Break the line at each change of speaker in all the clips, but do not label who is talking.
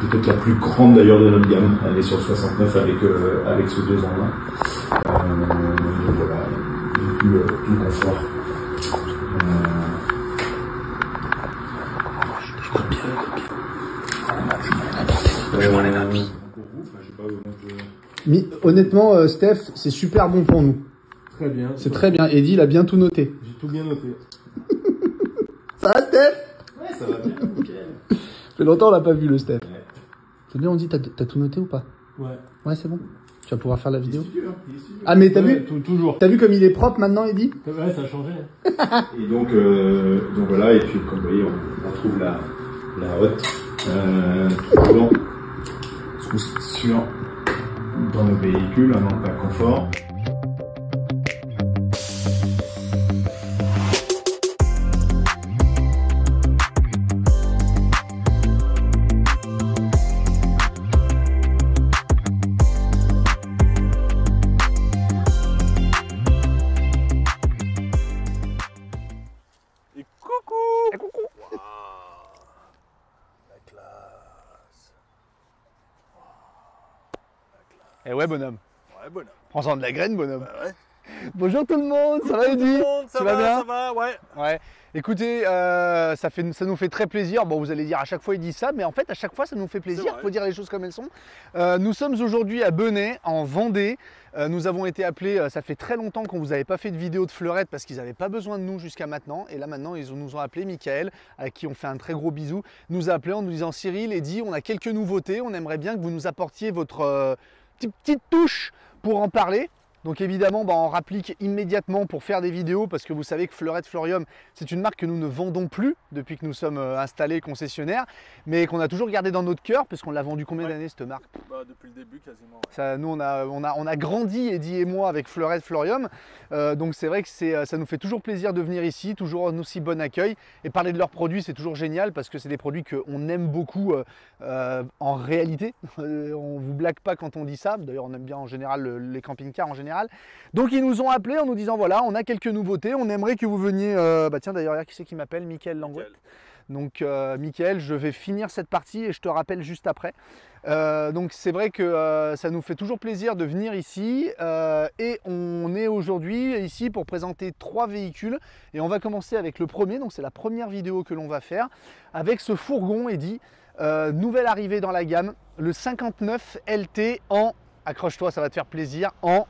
peut-être la plus grande d'ailleurs de notre gamme. Elle est sur le 69 avec ce 2 en 1. Donc voilà, tout confort. Écoute bien.
Honnêtement, Steph, c'est super bon pour nous.
Très bien.
C'est très bien. Eddie, il a bien tout noté.
J'ai tout bien noté.
Ça va, Steph?
Ouais, ça va bien, nickel.
Ça fait longtemps on l'a pas vu, le Steph.
Ouais.
C'est bien, on dit, t'as tout noté ou pas?
Ouais.
Ouais, c'est bon. Tu vas pouvoir faire la vidéo.
Il est studieux.
Ah, mais t'as vu?
Toujours.
T'as vu comme il est propre maintenant, Eddie?
Ouais, ça a changé.
Et donc voilà, et puis comme vous voyez, on retrouve la hotte toujours sur dans nos véhicules, un emploi confort.
Et coucou.
Et coucou.
Wow. La classe.
Eh ouais, bonhomme.
Ouais, bonhomme.
Prends-en de la graine, bonhomme.
Bah ouais.
Bonjour tout le monde, ça va, Eddie?
Ça
Tu vas bien?
Ça va, ouais.
Ouais. Écoutez, ça nous fait très plaisir. Bon, vous allez dire à chaque fois il dit ça, mais en fait à chaque fois ça nous fait plaisir. Il faut dire les choses comme elles sont. Nous sommes aujourd'hui à Benay, en Vendée. Nous avons été appelés, ça fait très longtemps qu'on vous avait pas fait de vidéo de fleurette parce qu'ils n'avaient pas besoin de nous jusqu'à maintenant. Et là maintenant ils nous ont appelé, Michael, à qui on fait un très gros bisou, nous a appelé en nous disant Cyril, Eddie, on a quelques nouveautés, on aimerait bien que vous nous apportiez votre petite touche pour en parler. Donc évidemment, on rapplique immédiatement pour faire des vidéos parce que vous savez que Fleurette Fleurium, c'est une marque que nous ne vendons plus depuis que nous sommes installés concessionnaires, mais qu'on a toujours gardé dans notre cœur puisqu'on l'a vendu combien d'années cette marque?
Depuis le début quasiment. Ouais.
Ça, nous, on a grandi, Eddie et moi, avec Fleurette Fleurium. Donc c'est vrai que ça nous fait toujours plaisir de venir ici, toujours un aussi bon accueil. Et parler de leurs produits, c'est toujours génial parce que c'est des produits qu'on aime beaucoup en réalité. On ne vous blague pas quand on dit ça. D'ailleurs, on aime bien en général les camping-cars en général. Donc ils nous ont appelés en nous disant voilà, on a quelques nouveautés, on aimerait que vous veniez. Tiens, d'ailleurs, qui c'est qui m'appelle? Michael Langouette. Donc Michael, je vais finir cette partie et je te rappelle juste après. Donc c'est vrai que ça nous fait toujours plaisir de venir ici et on est aujourd'hui ici pour présenter 3 véhicules et on va commencer avec le premier, donc c'est la première vidéo que l'on va faire avec ce fourgon, Eddie, nouvelle arrivée dans la gamme, le 59 LT en, accroche-toi, ça va te faire plaisir, en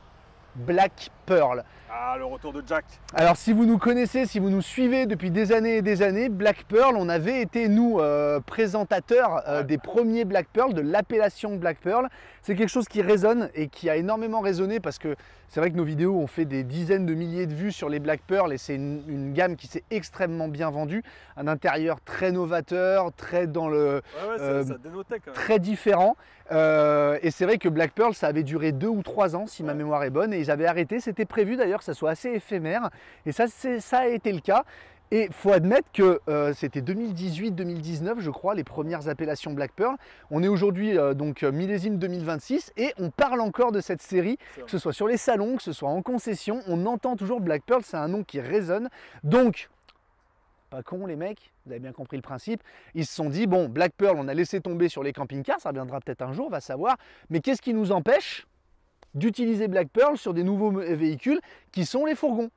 Black Pearl.
Ah, le retour de Jack.
Alors si vous nous connaissez, si vous nous suivez depuis des années et des années, Black Pearl, on avait été nous présentateurs des premiers Black Pearl, de l'appellation Black Pearl. C'est quelque chose qui résonne et qui a énormément résonné parce que c'est vrai que nos vidéos ont fait des dizaines de milliers de vues sur les Black Pearl et c'est une gamme qui s'est extrêmement bien vendue. Un intérieur très novateur, très dans le...
ça dénotait quand même.
Très différent. Et c'est vrai que Black Pearl, ça avait duré 2 ou 3 ans si ma mémoire est bonne et ils avaient arrêté. C'était prévu d'ailleurs que ça soit assez éphémère et ça a été le cas. Et il faut admettre que c'était 2018-2019, je crois, les premières appellations Black Pearl. On est aujourd'hui donc millésime 2026 et on parle encore de cette série, que ce soit sur les salons, que ce soit en concession. On entend toujours Black Pearl, c'est un nom qui résonne. Donc, pas con les mecs, vous avez bien compris le principe. Ils se sont dit, bon, Black Pearl, on a laissé tomber sur les camping-cars, ça reviendra peut-être un jour, on va savoir. Mais qu'est-ce qui nous empêche d'utiliser Black Pearl sur des nouveaux véhicules qui sont les fourgons?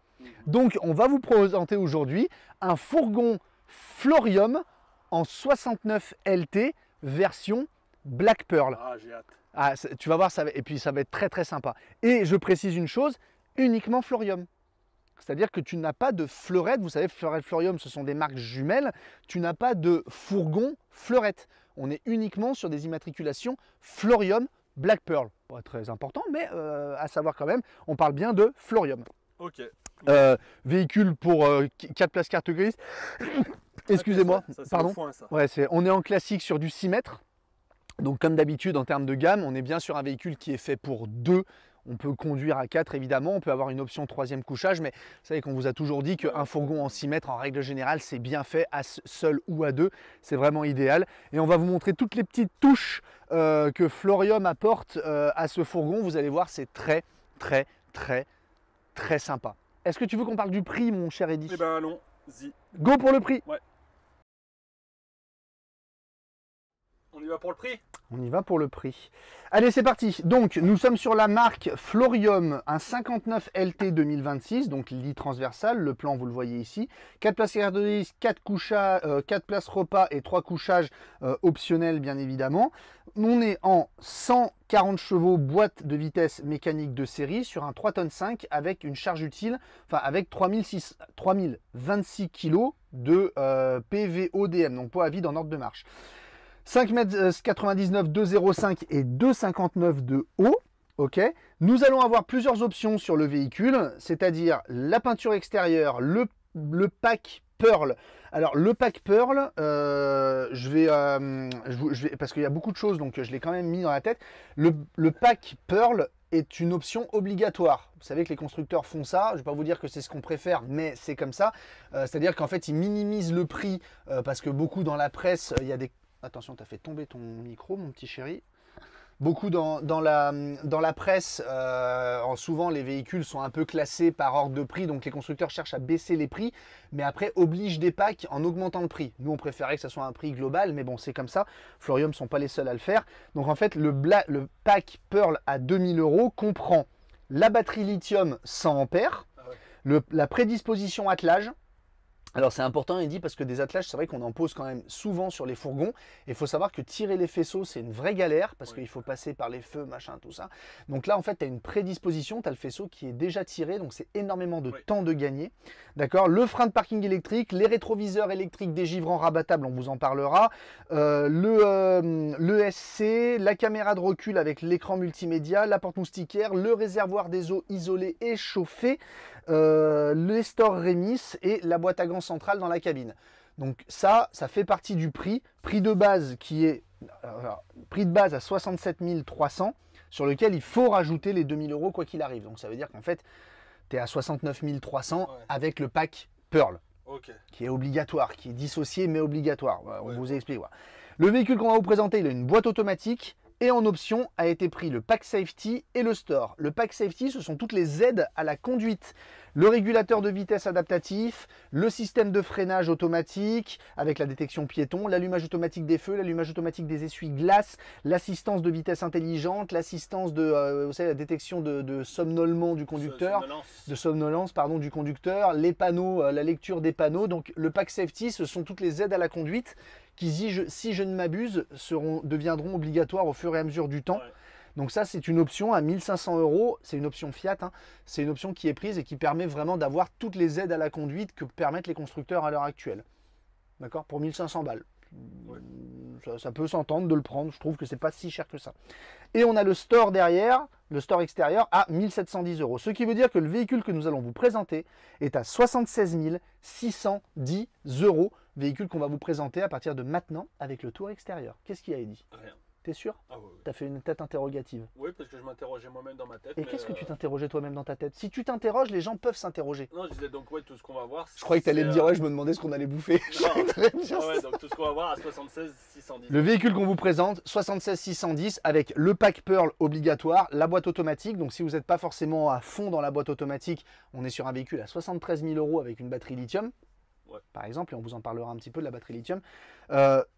Donc on va vous présenter aujourd'hui un fourgon Fleurium en 69 LT version Black Pearl.
Ah, j'ai hâte.
Ah, tu vas voir, et puis ça va être très très sympa. Et je précise une chose, uniquement Fleurium. C'est-à-dire que tu n'as pas de fleurette, vous savez, Fleurette, Fleurium, ce sont des marques jumelles, tu n'as pas de fourgon fleurette. On est uniquement sur des immatriculations Fleurium Black Pearl. Pas très important, mais à savoir quand même, on parle bien de Fleurium.
Ok.
Véhicule pour 4 places carte grise. Excusez-moi, pardon.
Foin, ça.
Ouais, on est en classique sur du 6 mètres. Donc comme d'habitude en termes de gamme, on est bien sur un véhicule qui est fait pour 2. On peut conduire à 4 évidemment, on peut avoir une option 3e couchage, mais vous savez qu'on vous a toujours dit qu'un fourgon en 6 mètres, en règle générale, c'est bien fait à seul ou à 2. C'est vraiment idéal. Et on va vous montrer toutes les petites touches que Fleurium apporte à ce fourgon. Vous allez voir, c'est très, très, très, très sympa. Est-ce que tu veux qu'on parle du prix, mon cher Eddie?
Eh ben allons-y.
Go pour le prix.
Ouais. On On y va pour le prix?
On y va pour le prix. Allez, c'est parti. Donc, nous sommes sur la marque Florium, un 59 LT 2026, donc lit transversal. Le plan, vous le voyez ici. 4 places garde-lit, 4 couchages, 4 places repas et 3 couchages optionnels, bien évidemment. On est en 140 chevaux, boîte de vitesse mécanique de série sur un 3,5 tonnes avec une charge utile, enfin avec 3026 kg de PVODM, donc poids à vide en ordre de marche. 5,99 m, 2,05 et 2,59 de haut. Ok. Nous allons avoir plusieurs options sur le véhicule, c'est-à-dire la peinture extérieure, le pack Pearl. Alors le pack Pearl, je vais parce qu'il y a beaucoup de choses, donc je l'ai quand même mis dans la tête. Le pack Pearl est une option obligatoire. Vous savez que les constructeurs font ça. Je ne vais pas vous dire que c'est ce qu'on préfère, mais c'est comme ça. C'est-à-dire qu'en fait, ils minimisent le prix parce que beaucoup dans la presse, il y a des... Attention, tu as fait tomber ton micro, mon petit chéri. Beaucoup dans la presse, souvent les véhicules sont un peu classés par ordre de prix, donc les constructeurs cherchent à baisser les prix, mais après obligent des packs en augmentant le prix. Nous, on préférait que ça soit un prix global, mais bon, c'est comme ça. Florium ne sont pas les seuls à le faire. Donc en fait, le pack Pearl à 2000 € comprend la batterie lithium 100 ampères, la prédisposition attelage. Alors c'est important, il dit, parce que des attelages, c'est vrai qu'on en pose quand même souvent sur les fourgons. Et il faut savoir que tirer les faisceaux, c'est une vraie galère, parce qu'il faut passer par les feux, machin, tout ça. Donc là, en fait, tu as une prédisposition, tu as le faisceau qui est déjà tiré, donc c'est énormément de temps de gagner. D'accord. Le frein de parking électrique, les rétroviseurs électriques dégivrants rabattables, on vous en parlera. Le SC, la caméra de recul avec l'écran multimédia, la porte moustiquaire, le réservoir des eaux isolé et chauffé. Les stores Remis et la boîte à gants centrale dans la cabine. Donc ça fait partie du prix de base qui est prix de base à 67 300 sur lequel il faut rajouter les 2000 € quoi qu'il arrive. Donc ça veut dire qu'en fait tu es à 69 300 avec le pack Pearl qui est obligatoire, qui est dissocié mais obligatoire. On vous explique. Voilà. Le véhicule qu'on va vous présenter, il a une boîte automatique. Et en option a été pris le pack safety et le store. Le pack safety, ce sont toutes les aides à la conduite. Le régulateur de vitesse adaptatif, le système de freinage automatique avec la détection piéton, l'allumage automatique des feux, l'allumage automatique des essuie-glaces, l'assistance de vitesse intelligente, l'assistance de vous savez, la détection de somnolement du conducteur, somnolence pardon du conducteur, les panneaux, la lecture des panneaux. Donc le pack safety, ce sont toutes les aides à la conduite qui, si je ne m'abuse, deviendront obligatoires au fur et à mesure du temps. Donc ça, c'est une option à 1500 €, c'est une option Fiat, hein. C'est une option qui est prise et qui permet vraiment d'avoir toutes les aides à la conduite que permettent les constructeurs à l'heure actuelle. D'accord. Pour 1500 balles. Ça peut s'entendre de le prendre, je trouve que c'est pas si cher que ça. Et on a le store derrière, le store extérieur à 1710 €. Ce qui veut dire que le véhicule que nous allons vous présenter est à 76 610 €. Véhicule qu'on va vous présenter à partir de maintenant avec le tour extérieur. Qu'est-ce qu'il y a, Eddy?
Rien.
T'es sûr?
Ah oui.
T'as fait une tête interrogative.
Oui, parce que je m'interrogeais moi-même dans ma tête.
Et qu'est-ce que tu t'interrogeais toi-même dans ta tête? Si tu t'interroges, les gens peuvent s'interroger.
Non, je disais donc tout ce qu'on va voir.
Je croyais que tu allais me dire, je me demandais ce qu'on allait bouffer.
Donc tout ce qu'on va voir à 76 610.
Le véhicule qu'on vous présente, 76 610 avec le pack Pearl obligatoire, la boîte automatique. Donc si vous n'êtes pas forcément à fond dans la boîte automatique, on est sur un véhicule à 73 000 € avec une batterie lithium. Par exemple, et on vous en parlera un petit peu de la batterie lithium.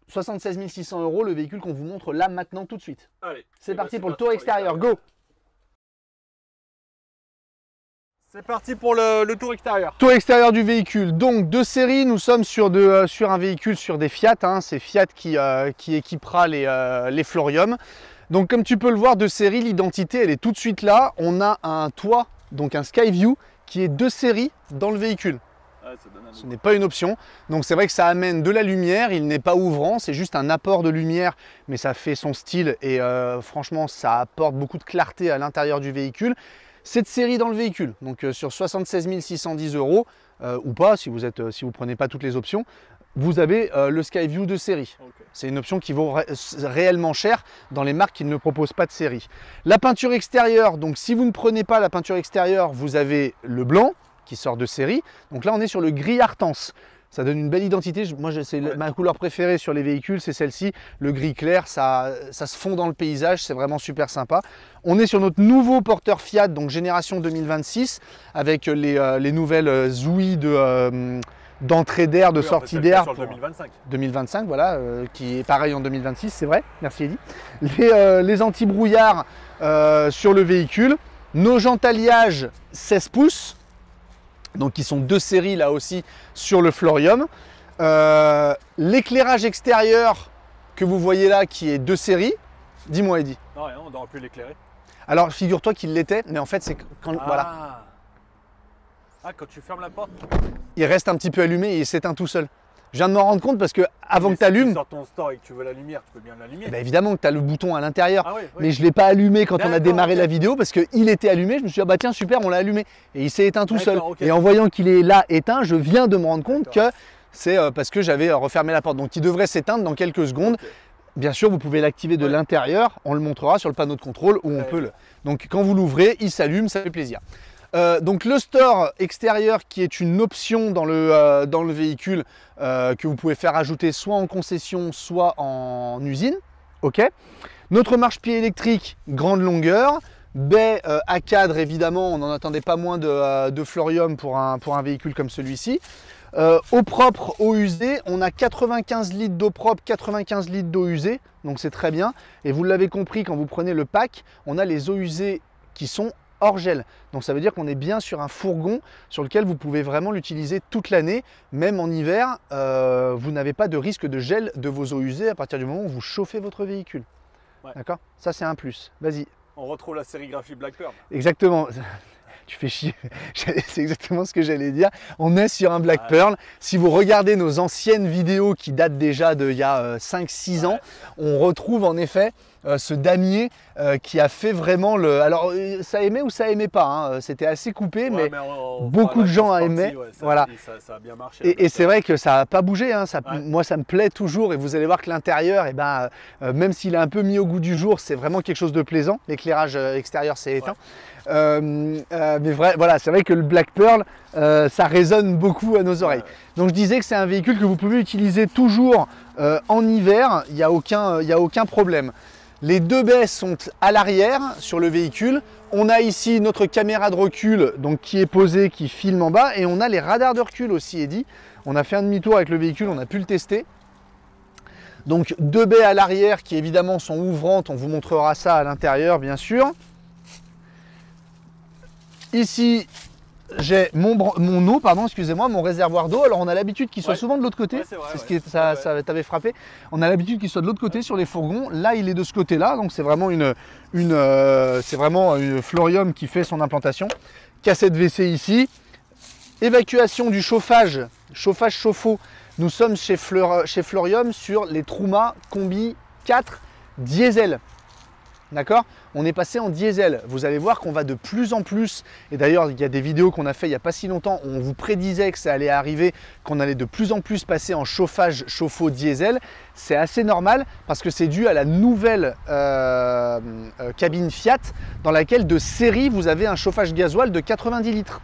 76 600 €, le véhicule qu'on vous montre là maintenant tout de suite.
Allez,
c'est parti pour le tour extérieur, go!
C'est parti pour le tour extérieur.
Tour extérieur du véhicule. Donc de série, nous sommes sur un véhicule sur des Fiat. Hein. C'est Fiat qui équipera les Florium. Donc comme tu peux le voir, de série, l'identité elle est tout de suite là. On a un toit, donc un Skyview, qui est de série dans le véhicule. Ce n'est pas une option, donc c'est vrai que ça amène de la lumière, il n'est pas ouvrant, c'est juste un apport de lumière, mais ça fait son style et franchement ça apporte beaucoup de clarté à l'intérieur du véhicule. Cette série dans le véhicule, donc sur 76 610 € ou pas, si vous ne prenez pas toutes les options, vous avez le Skyview de série. C'est une option qui vaut réellement cher dans les marques qui ne proposent pas de série. La peinture extérieure, donc si vous ne prenez pas la peinture extérieure, vous avez le blanc, qui sort de série. Donc là, on est sur le gris Artense. Ça donne une belle identité. Moi, c'est ma couleur préférée sur les véhicules, c'est celle-ci. Le gris clair, ça se fond dans le paysage. C'est vraiment super sympa. On est sur notre nouveau porteur Fiat, donc génération 2026, avec les nouvelles ouïes d'entrée d'air, de
Oui, en fait,
sortie
c'est
d'air
sur le
pour
2025.
2025, voilà, qui est pareil en 2026, c'est vrai, merci Eddy. Les anti-brouillards sur le véhicule, nos jantes alliage 16 pouces, donc qui sont 2 séries là aussi sur le Florium. L'éclairage extérieur que vous voyez là qui est 2 séries, dis-moi Eddy.
Non, rien, on n'aura plus l'éclairer.
Alors figure-toi qu'il l'était, mais en fait c'est quand voilà,
Ah, quand tu fermes la porte.
il reste un petit peu allumé et il s'éteint tout seul. Je viens de m'en rendre compte parce que avant
Mais
que tu allumes,
Si tu sors ton store et que tu veux la lumière, tu peux bien l'allumer.
évidemment que tu as le bouton à l'intérieur.
Ah oui, oui.
Mais je ne l'ai pas allumé quand on a
D'accord,
démarré
ok.
la vidéo parce qu'il était allumé. Je me suis dit, ah bah tiens, super, on l'a allumé. Et il s'est éteint tout seul.
D'accord, ok.
Et en voyant qu'il est là éteint, je viens de me rendre compte que
D'accord.
c'est parce que j'avais refermé la porte. Donc il devrait s'éteindre dans quelques secondes.
Ok.
Bien sûr, vous pouvez l'activer de
Ouais.
l'intérieur. On le montrera sur le panneau de contrôle où on
Très
peut
bien.
le. Donc quand vous l'ouvrez, il s'allume, ça fait plaisir. Donc le store extérieur qui est une option dans le véhicule que vous pouvez faire ajouter soit en concession, soit en usine. Ok. Notre marche-pied électrique, grande longueur. Baie à cadre, évidemment, on n'en attendait pas moins de Florium pour un véhicule comme celui-ci. Eau propre, eau usée, on a 95 litres d'eau propre, 95 litres d'eau usée, donc c'est très bien. Et vous l'avez compris, quand vous prenez le pack, on a les eaux usées qui sont hors gel. Donc ça veut dire qu'on est bien sur un fourgon sur lequel vous pouvez vraiment l'utiliser toute l'année. Même en hiver, vous n'avez pas de risque de gel de vos eaux usées à partir du moment où vous chauffez votre véhicule.
Ouais.
D'accord? Ça c'est un plus. Vas-y.
On retrouve la sérigraphie Black Pearl.
Exactement. Tu fais chier. C'est exactement ce que j'allais dire. On est sur un Black
Ouais.
Pearl. Si vous regardez nos anciennes vidéos qui datent déjà d'il y a 5-6 ans, on retrouve en effet ce damier qui a fait vraiment le... Alors, ça aimait ou ça aimait pas, hein. C'était assez coupé, mais beaucoup de gens aimaient. Voilà.
Ça a bien marché.
et c'est vrai que ça n'a pas bougé, hein.
Ouais.
Moi ça me plaît toujours et vous allez voir que l'intérieur, même s'il est un peu mis au goût du jour, c'est vraiment quelque chose de plaisant. L'éclairage extérieur s'est éteint. Mais voilà, c'est vrai que le Black Pearl, ça résonne beaucoup à nos oreilles. Donc je disais que c'est un véhicule que vous pouvez utiliser toujours en hiver, il n'y a aucun problème. Les 2 baies sont à l'arrière sur le véhicule. On a ici notre caméra de recul donc, qui est posée, qui filme en bas. Et on a les radars de recul aussi, Eddy. On a fait un demi-tour avec le véhicule, on a pu le tester. Donc 2 baies à l'arrière qui évidemment sont ouvrantes. On vous montrera ça à l'intérieur, bien sûr. Ici, j'ai mon eau, excusez-moi, mon réservoir d'eau. Alors on a l'habitude qu'il soit souvent de l'autre côté.
Ouais, c'est vrai,
ce qui est, ça t'avait frappé. On a l'habitude qu'il soit de l'autre côté sur les fourgons. Là, il est de ce côté-là. Donc c'est vraiment c'est vraiment une Florium qui fait son implantation. Cassette WC ici. Évacuation du chauffage chauffe-eau. Nous sommes chez Florium sur les Truma Combi 4 diesel. D'accord? On est passé en diesel. Vous allez voir qu'on va de plus en plus, et d'ailleurs il y a des vidéos qu'on a fait il n'y a pas si longtemps où on vous prédisait que ça allait arriver, qu'on allait de plus en plus passer en chauffage chauffe-eau diesel. C'est assez normal parce que c'est dû à la nouvelle cabine Fiat dans laquelle de série vous avez un chauffage gasoil de 90 litres.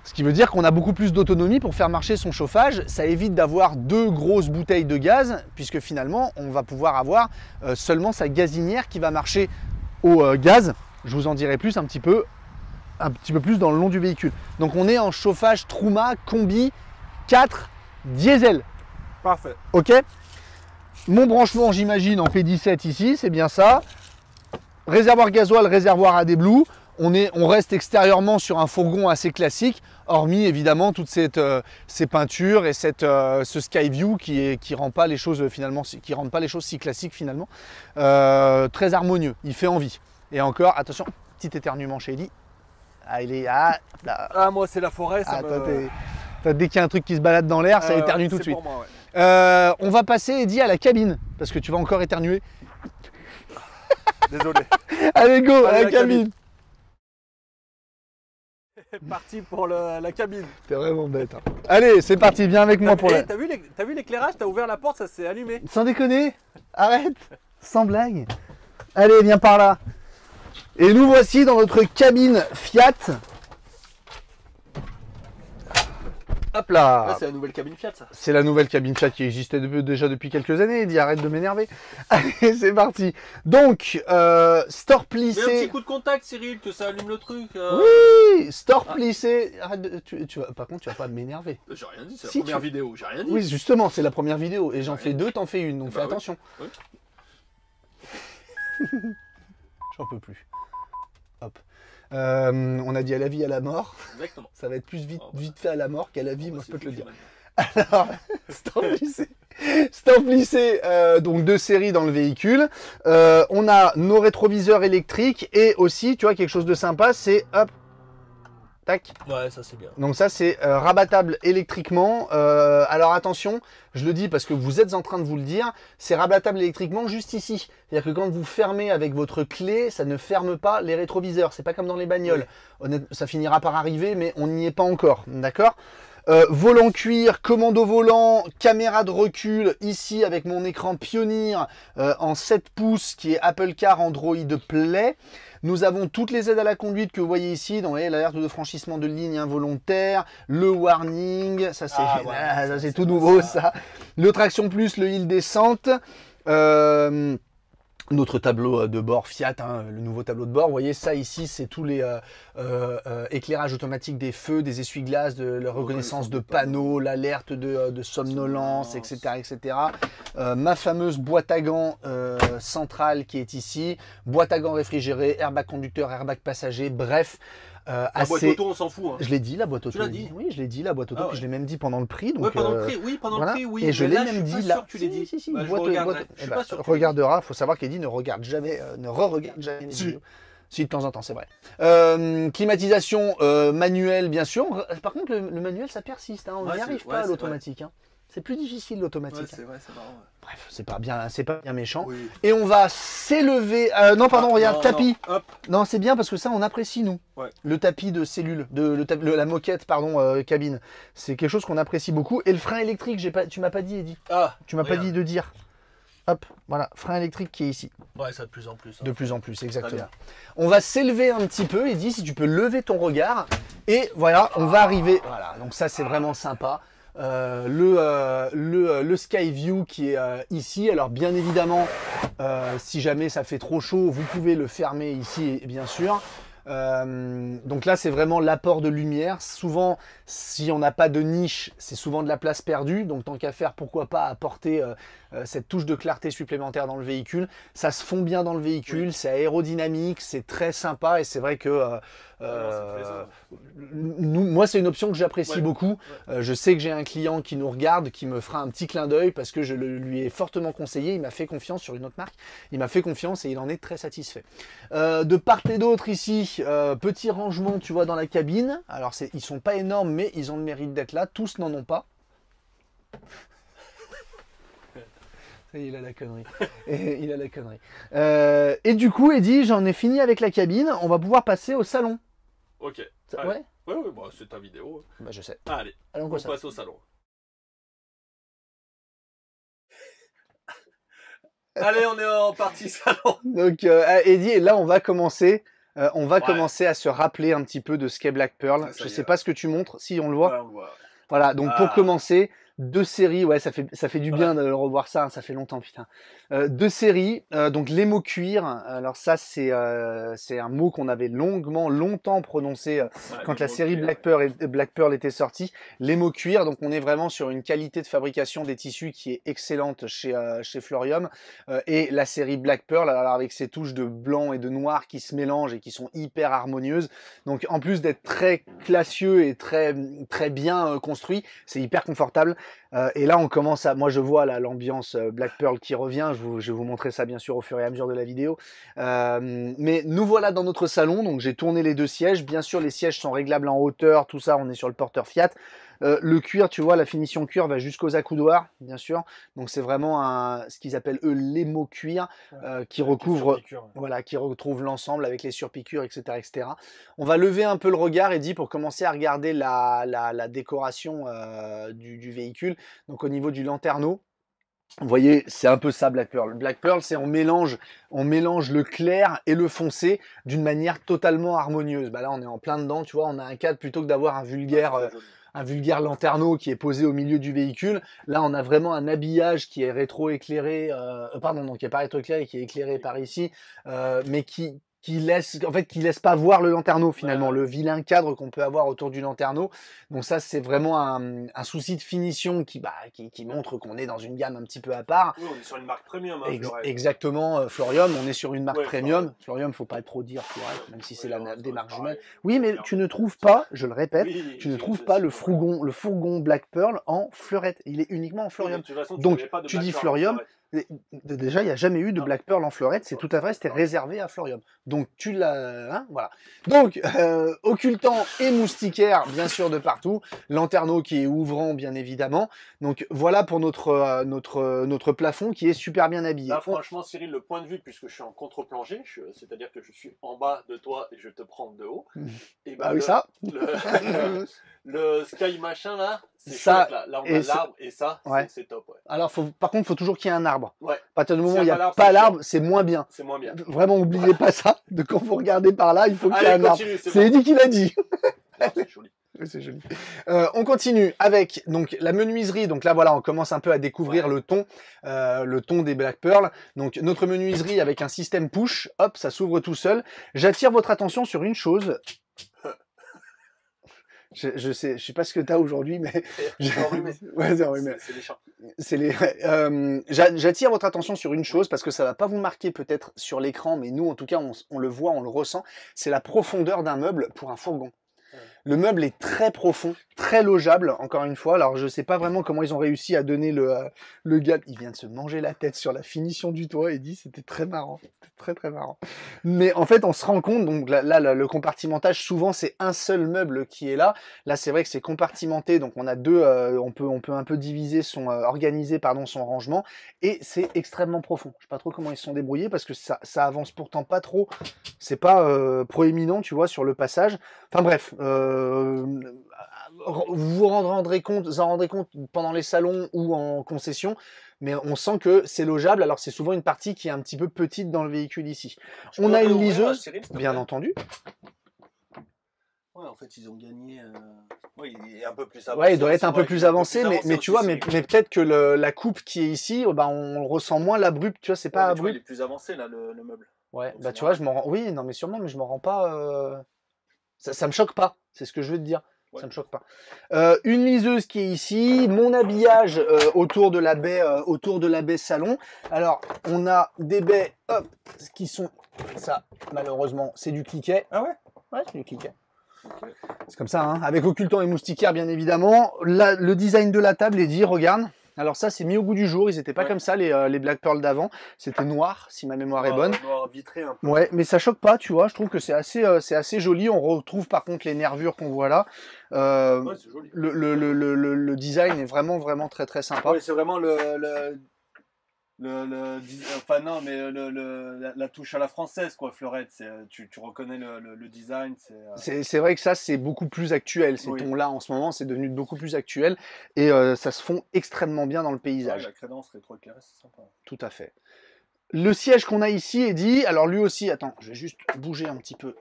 Ce qui veut dire qu'on a beaucoup plus d'autonomie pour faire marcher son chauffage. Ça évite d'avoir 2 grosses bouteilles de gaz, puisque finalement, on va pouvoir avoir seulement sa gazinière qui va marcher au gaz. Je vous en dirai plus un petit peu plus dans le long du véhicule. Donc on est en chauffage Truma Combi 4 diesel.
Parfait.
Ok. Mon branchement, j'imagine, en P17 ici, c'est bien ça. Réservoir gasoil, réservoir à déblou. On reste extérieurement sur un fourgon assez classique, hormis évidemment toutes ces peintures et ce Skyview qui rend pas les choses finalement, qui rendent pas les choses si classiques finalement. Très harmonieux, il fait envie. Et encore, attention, petit éternuement chez Eddy. Ah, il est là.
Ah, moi c'est la forêt, ça
dès qu'il y a un truc qui se balade dans l'air, ça éternue tout de suite.
Pour moi, ouais.
On va passer, Eddy, à la cabine, parce que tu vas encore éternuer.
Désolé.
Allez, go, à
Allez,
la cabine.
Parti pour la cabine.
T'es vraiment bête. Hein. Allez, c'est parti, viens avec moi pour la...
T'as vu l'éclairage? T'as ouvert la porte, ça s'est allumé.
Sans déconner, arrête, sans blague. Allez, viens par là. Et nous voici dans notre cabine Fiat. Hop là.
Là, c'est la nouvelle cabine Fiat, ça.
C'est la nouvelle cabine Fiat qui existait déjà depuis quelques années. Dis, arrête de m'énerver. Allez, c'est parti. Donc, store
Mets un petit
plissé.
coup de contact, Cyril, que ça allume le truc.
Oui, store plissé. Arrête par contre, tu vas pas m'énerver.
J'ai rien dit, c'est
Si,
la première vidéo, j'ai rien dit.
Oui, justement, c'est la première vidéo. Et j'en fais deux, t'en fais une. Donc
Bah
fais
oui.
attention.
Oui.
J'en peux plus. Hop. On a dit à la vie, à la mort.
Exactement.
Ça va être plus vite,
Oh, bah.
vite fait à la mort qu'à la vie, moi je
C'est
peux te le
foutu,
dire.
maintenant.
Alors, stand plissé. Stand plissé, donc 2 séries dans le véhicule. On a nos rétroviseurs électriques et aussi, tu vois, quelque chose de sympa, c'est hop, tac.
Ouais, ça c'est bien.
Donc ça, c'est rabattable électriquement. Alors attention, je le dis parce que vous êtes en train de vous le dire, c'est rabattable électriquement juste ici. C'est-à-dire que quand vous fermez avec votre clé, ça ne ferme pas les rétroviseurs. C'est pas comme dans les bagnoles. Honnêtement, ça finira par arriver, mais on n'y est pas encore. D'accord ? Volant cuir, commande au volant, caméra de recul, ici avec mon écran Pioneer en 7 pouces qui est Apple Car Android Play. Nous avons toutes les aides à la conduite que vous voyez ici, donc l'alerte de franchissement de ligne involontaire, le warning, ça c'est tout nouveau ça. Le traction plus, le hill descente. Notre tableau de bord Fiat, hein, le nouveau tableau de bord. Vous voyez ça ici, c'est tous les éclairages automatiques des feux, des essuie-glaces, de la reconnaissance de panneaux, l'alerte de somnolence, etc. etc. Ma fameuse boîte à gants centrale qui est ici, boîte à gants réfrigérée, airbag conducteur, airbag passager, bref.
La boîte auto, on s'en fout. Hein.
Je l'ai dit, la boîte auto.
Tu l'as dit?
Oui, je l'ai dit, la boîte auto,
Ah
puis
ouais.
je l'ai même dit pendant le prix. Donc,
Ouais, pendant le prix, oui, pendant
voilà.
le prix, oui.
Et je
Mais
l'ai
là,
même
je suis
dit
pas
là.
sûr que tu l'aies dit.
Si,
Bah, je
boîte,
regarderai.
boîte.
Je suis
Eh ben,
pas sûr que tu l'aies dit.
regardera, faut savoir qu'Eddie ne regarde jamais, ne re-regarde jamais les
Si.
vidéos. Si, de temps en temps, c'est vrai. Climatisation manuelle, bien sûr. Par contre, le manuel, ça persiste. Hein. On
Ouais,
n'y
c'est-
arrive
ouais,
pas à
c'est
l'automatique. Hein. C'est plus difficile l'automatique.
Ouais, c'est vrai, c'est marrant. Ouais.
Bref, c'est pas bien méchant.
Oui.
Et on va s'élever. Non, pardon,
Ah,
regarde,
non,
tapis.
non, hop.
Non, c'est bien parce que ça, on apprécie, nous.
Ouais.
Le tapis de cellule, la moquette, pardon, cabine. C'est quelque chose qu'on apprécie beaucoup. Et le frein électrique, tu m'as pas dit, Eddie.
Ah,
Tu m'as pas
regarde.
dit de dire. Hop, voilà, frein électrique qui est ici.
Ouais, ça de plus en plus. hein.
De plus en plus, exactement.
bien.
On va s'élever un petit peu, Eddie, si tu peux lever ton regard. Et voilà, on va arriver. Voilà, donc ça, c'est vraiment sympa. Le Sky View qui est ici. Alors bien évidemment, si jamais ça fait trop chaud, vous pouvez le fermer ici, bien sûr. Donc là, c'est vraiment l'apport de lumière. Souvent, si on n'a pas de niche, c'est souvent de la place perdue. Donc tant qu'à faire, pourquoi pas apporter cette touche de clarté supplémentaire dans le véhicule. Ça se fond bien dans le véhicule,
Oui.
c'est aérodynamique, c'est très sympa et c'est vrai que
ça fait ça.
moi, c'est une option que j'apprécie
Ouais.
beaucoup. Je sais que j'ai un client qui nous regarde, qui me fera un petit clin d'œil parce que je lui ai fortement conseillé. Il m'a fait confiance sur une autre marque. Il m'a fait confiance et il en est très satisfait. De part et d'autre ici, petit rangement, tu vois, dans la cabine. Alors, ils sont pas énormes, mais ils ont le mérite d'être là. Tous n'en ont pas. Ça y est, il a la connerie. Il a la connerie. Et du coup, Eddie, j'en ai fini avec la cabine. On va pouvoir passer au salon.
Ok.
Ça-
Allez.
ouais,
Ouais, ouais, bah, c'est ta vidéo.
bah, je sais.
Allez,
Allons,
on
quoi ça.
passe au salon. Allez, on est en partie salon.
Donc, Eddie, et là, on va commencer.
Ouais.
Commencer à se rappeler un petit peu de ce qu'est Black Pearl.
Ça
Je
y
sais
est.
pas ce que tu montres. Si, on le voit.
Ouais, on le voit.
Voilà, donc pour
Ah.
commencer, 2 séries, ouais, ça fait du bien de revoir ça, hein, ça fait longtemps, putain. 2 séries, donc les mots cuir, alors ça c'est un mot qu'on avait longtemps prononcé
Ouais,
quand
le
la
mot
série
cuir.
Black Pearl était sortie. Les mots cuir, donc on est vraiment sur une qualité de fabrication des tissus qui est excellente chez Fleurium. Et la série Black Pearl, alors avec ses touches de blanc et de noir qui se mélangent et qui sont hyper harmonieuses. Donc en plus d'être très classieux et très bien construit, c'est hyper confortable. Et là on commence à, moi je vois là l'ambiance Black Pearl qui revient. Je vais vous montrer ça bien sûr au fur et à mesure de la vidéo. Mais nous voilà dans notre salon. Donc j'ai tourné les 2 sièges. Bien sûr les sièges sont réglables en hauteur, tout ça. On est sur le porteur Fiat. Le cuir, tu vois, la finition cuir va jusqu'aux accoudoirs, bien sûr. Donc c'est vraiment ce qu'ils appellent eux l'émo cuir qui recouvre. Voilà, qui retrouve l'ensemble avec les surpiqûres, etc., etc. On va lever un peu le regard, Eddie, pour commencer à regarder la décoration du véhicule. Donc au niveau du lanterneau, vous voyez, c'est un peu ça Black Pearl. Black Pearl, c'est on mélange le clair et le foncé d'une manière totalement harmonieuse. Bah là, on est en plein dedans, tu vois. On a un cadre plutôt que d'avoir un vulgaire un vulgaire lanterneau qui est posé au milieu du véhicule. Là, on a vraiment un habillage qui est rétro-éclairé, pardon, donc qui n'est pas rétro-éclairé, qui est éclairé par ici, mais qui laisse, en fait, qui laisse pas voir le lanterneau finalement, le vilain cadre qu'on peut avoir autour du lanterneau. Donc ça, c'est vraiment un souci de finition qui montre qu'on est dans une gamme un petit peu à part.
Oui, on est sur une marque premium. Hein,
Exactement, Florium, on est sur une marque premium.
Florium,
faut pas trop dire, même si c'est
oui,
la démarque jumelle.
pareil.
Oui, mais tu ne trouves pas, je le répète, tu ne trouves pas le
fourgon.
fourgon Black Pearl en fleurette. Il est uniquement en Florium. Donc, tu dis Florium. Déjà, il n'y a jamais eu de Black Pearl en fleurette, c'est tout à vrai, c'était réservé à Florium. Donc, tu l'as... Hein, voilà. Donc, occultant et moustiquaire, bien sûr, de partout. Lanterneau qui est ouvrant, bien évidemment. Donc, voilà pour notre plafond qui est super bien habillé.
Là, franchement, Cyril, le point de vue, puisque je suis en contre-plongée, c'est-à-dire que je suis en bas de toi et je te prends de haut. Et ben,
oui, ça
le sky machin, là, c'est
ça,
chouette, là. Là, on a l'arbre et ça,
ouais.
c'est top. Ouais.
Alors, par contre, il faut toujours qu'il y ait un arbre.
Ouais.
À partir du moment où il
n'y
n'y a pas l'arbre, c'est moins bien.
C'est moins bien.
Vraiment, n'oubliez pas ça. De quand vous regardez par là, il faut qu'il y ait un arbre. C'est
bon.
Eddy qui l'a dit.
C'est joli.
C'est joli. On continue avec donc la menuiserie. Donc là, voilà, on commence un peu à découvrir le ton des Black Pearl. Donc notre menuiserie avec un système push, hop, ça s'ouvre tout seul. J'attire votre attention sur une chose. Je sais pas ce que tu as aujourd'hui, mais
ouais, c'est les champs.
J'attire votre attention sur une chose parce que ça va pas vous marquer peut-être sur l'écran, mais nous en tout cas on le voit, on le ressent. C'est la profondeur d'un meuble pour un fourgon. Le meuble est très profond, très logeable, encore une fois. Alors, je sais pas vraiment comment ils ont réussi à donner le gap. Il vient de se manger la tête sur la finition du toit et dit c'était très marrant. C'était très, très marrant. Mais en fait, on se rend compte, donc là le compartimentage, souvent, c'est un seul meuble qui est là. Là, c'est vrai que c'est compartimenté, donc on a deux, on peut un peu diviser organiser son rangement. Et c'est extrêmement profond. Je sais pas trop comment ils se sont débrouillés parce que ça avance pourtant pas trop. C'est pas proéminent, tu vois, sur le passage. Enfin bref, vous en rendrez compte pendant les salons ou en concession, mais on sent que c'est logeable. Alors c'est souvent une partie qui est un petit peu petite dans le véhicule ici. On a une liseuse, bien entendu.
Ouais, en fait, ils ont gagné. Oui, il est un peu plus avancé.
Ouais, il doit être un peu plus avancé, mais tu vois, mais peut-être que la coupe qui est ici, on ressent moins l'abrupt. Tu vois, c'est pas abrupt.
Il est plus avancé là, le meuble.
Ouais, bah tu vois, je m'en rends. Oui, non, mais sûrement, mais je m'en rends pas. Ça me choque pas. C'est ce que je veux te dire. Ouais. Ça me choque pas. Une liseuse qui est ici, mon habillage autour de la baie salon. Alors, on a des baies, qui sont, ça, malheureusement, c'est du cliquet.
Ah ouais?
Ouais, c'est du cliquet. Okay. C'est comme ça, hein, avec occultant et moustiquaire, bien évidemment. Là, le design de la table est dit, regarde. Alors ça, c'est mis au goût du jour. Ils n'étaient pas comme ça, les Black Pearl d'avant. C'était noir, si ma mémoire est bonne.
Noir vitré un peu.
Ouais, mais ça choque pas, tu vois. Je trouve que c'est assez joli. On retrouve par contre les nervures qu'on voit là.
Ouais, c'est joli.
Le design est vraiment, vraiment très, très sympa.
Oui, c'est vraiment enfin non, mais la touche à la française, quoi, Fleurette. Tu reconnais le design.
C'est vrai que ça, c'est beaucoup plus actuel. Ces tons-là, en ce moment, c'est devenu beaucoup plus actuel. Et ça se fond extrêmement bien dans le paysage.
Ouais, la crédence rétro-éclairée, c'est sympa.
Tout à fait. Le siège qu'on a ici est dit. Alors lui aussi, attends, je vais juste bouger un petit peu.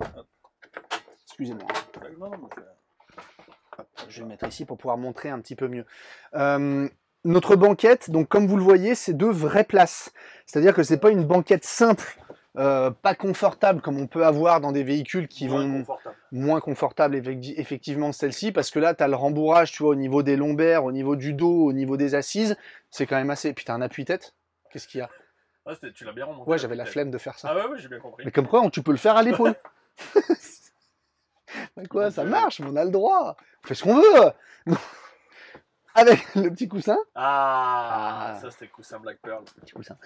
Excusez-moi. Je vais le mettre ici pour pouvoir montrer un petit peu mieux. Notre banquette, donc comme vous le voyez, c'est deux vraies places. C'est-à-dire que c'est pas une banquette simple, pas confortable comme on peut avoir dans des véhicules qui moins confortables effectivement celle-ci, parce que là, tu as le rembourrage, tu vois, au niveau des lombaires, au niveau du dos, au niveau des assises. C'est quand même assez... Puis t'as un appui-tête. Qu'est-ce qu'il y a?
Ah, tu l'as bien remonté.
Ouais, j'avais la flemme de faire ça.
Ah ouais, j'ai bien compris.
Mais comme quoi, tu peux le faire à l'épaule. Quoi, ça marche, mais on a le droit. On fait ce qu'on veut. Avec le petit coussin.
Ça c'était le coussin Black Pearl.
Petit coussin.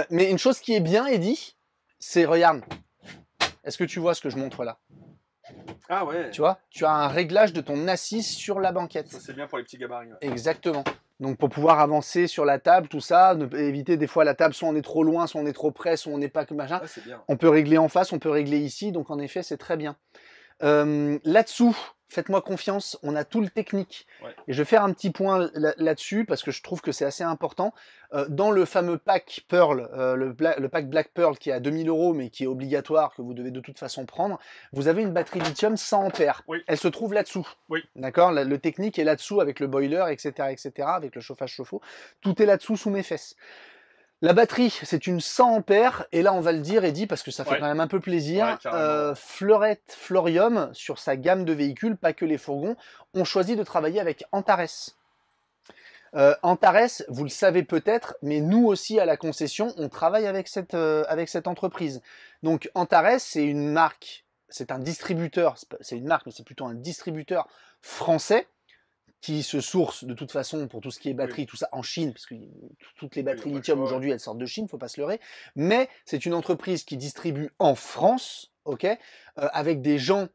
Mais une chose qui est bien, Eddy, c'est, regarde, est-ce que tu vois ce que je montre là?
Ah ouais.
Tu vois, tu as un réglage de ton assise sur la banquette.
Ça c'est bien pour les petits gabarits. Ouais.
Exactement. Donc pour pouvoir avancer sur la table, tout ça, éviter des fois la table, soit on est trop loin, soit on est trop près, soit on n'est pas que machin.
Ouais, c'est bien.
On peut régler en face, on peut régler ici, donc en effet c'est très bien. Là-dessous, faites-moi confiance, on a tout le technique.
Ouais.
Et je vais faire un petit point là-dessus parce que je trouve que c'est assez important. Dans le fameux pack Pearl, le pack Black Pearl qui est à 2000 € mais qui est obligatoire, que vous devez de toute façon prendre, vous avez une batterie lithium 100 ampères.
Oui.
Elle se trouve là-dessous.
Oui.
D'accord, le technique est là-dessous avec le boiler, etc., avec le chauffage chauffe-eau. Tout est là-dessous sous mes fesses. La batterie, c'est une 100 ampères, et là on va le dire, Eddy, parce que ça fait quand même un peu plaisir. Fleurette Florium, sur sa gamme de véhicules, pas que les fourgons, ont choisi de travailler avec Antares. Antares, vous le savez peut-être, mais nous aussi à la concession, on travaille avec cette entreprise. Donc Antares, c'est une marque, c'est un distributeur, c'est une marque, mais c'est plutôt un distributeur français, qui se source de toute façon pour tout ce qui est batterie, tout ça en Chine, parce que toutes les batteries lithium aujourd'hui elles sortent de Chine, faut pas se leurrer, mais c'est une entreprise qui distribue en France, ok, avec des gens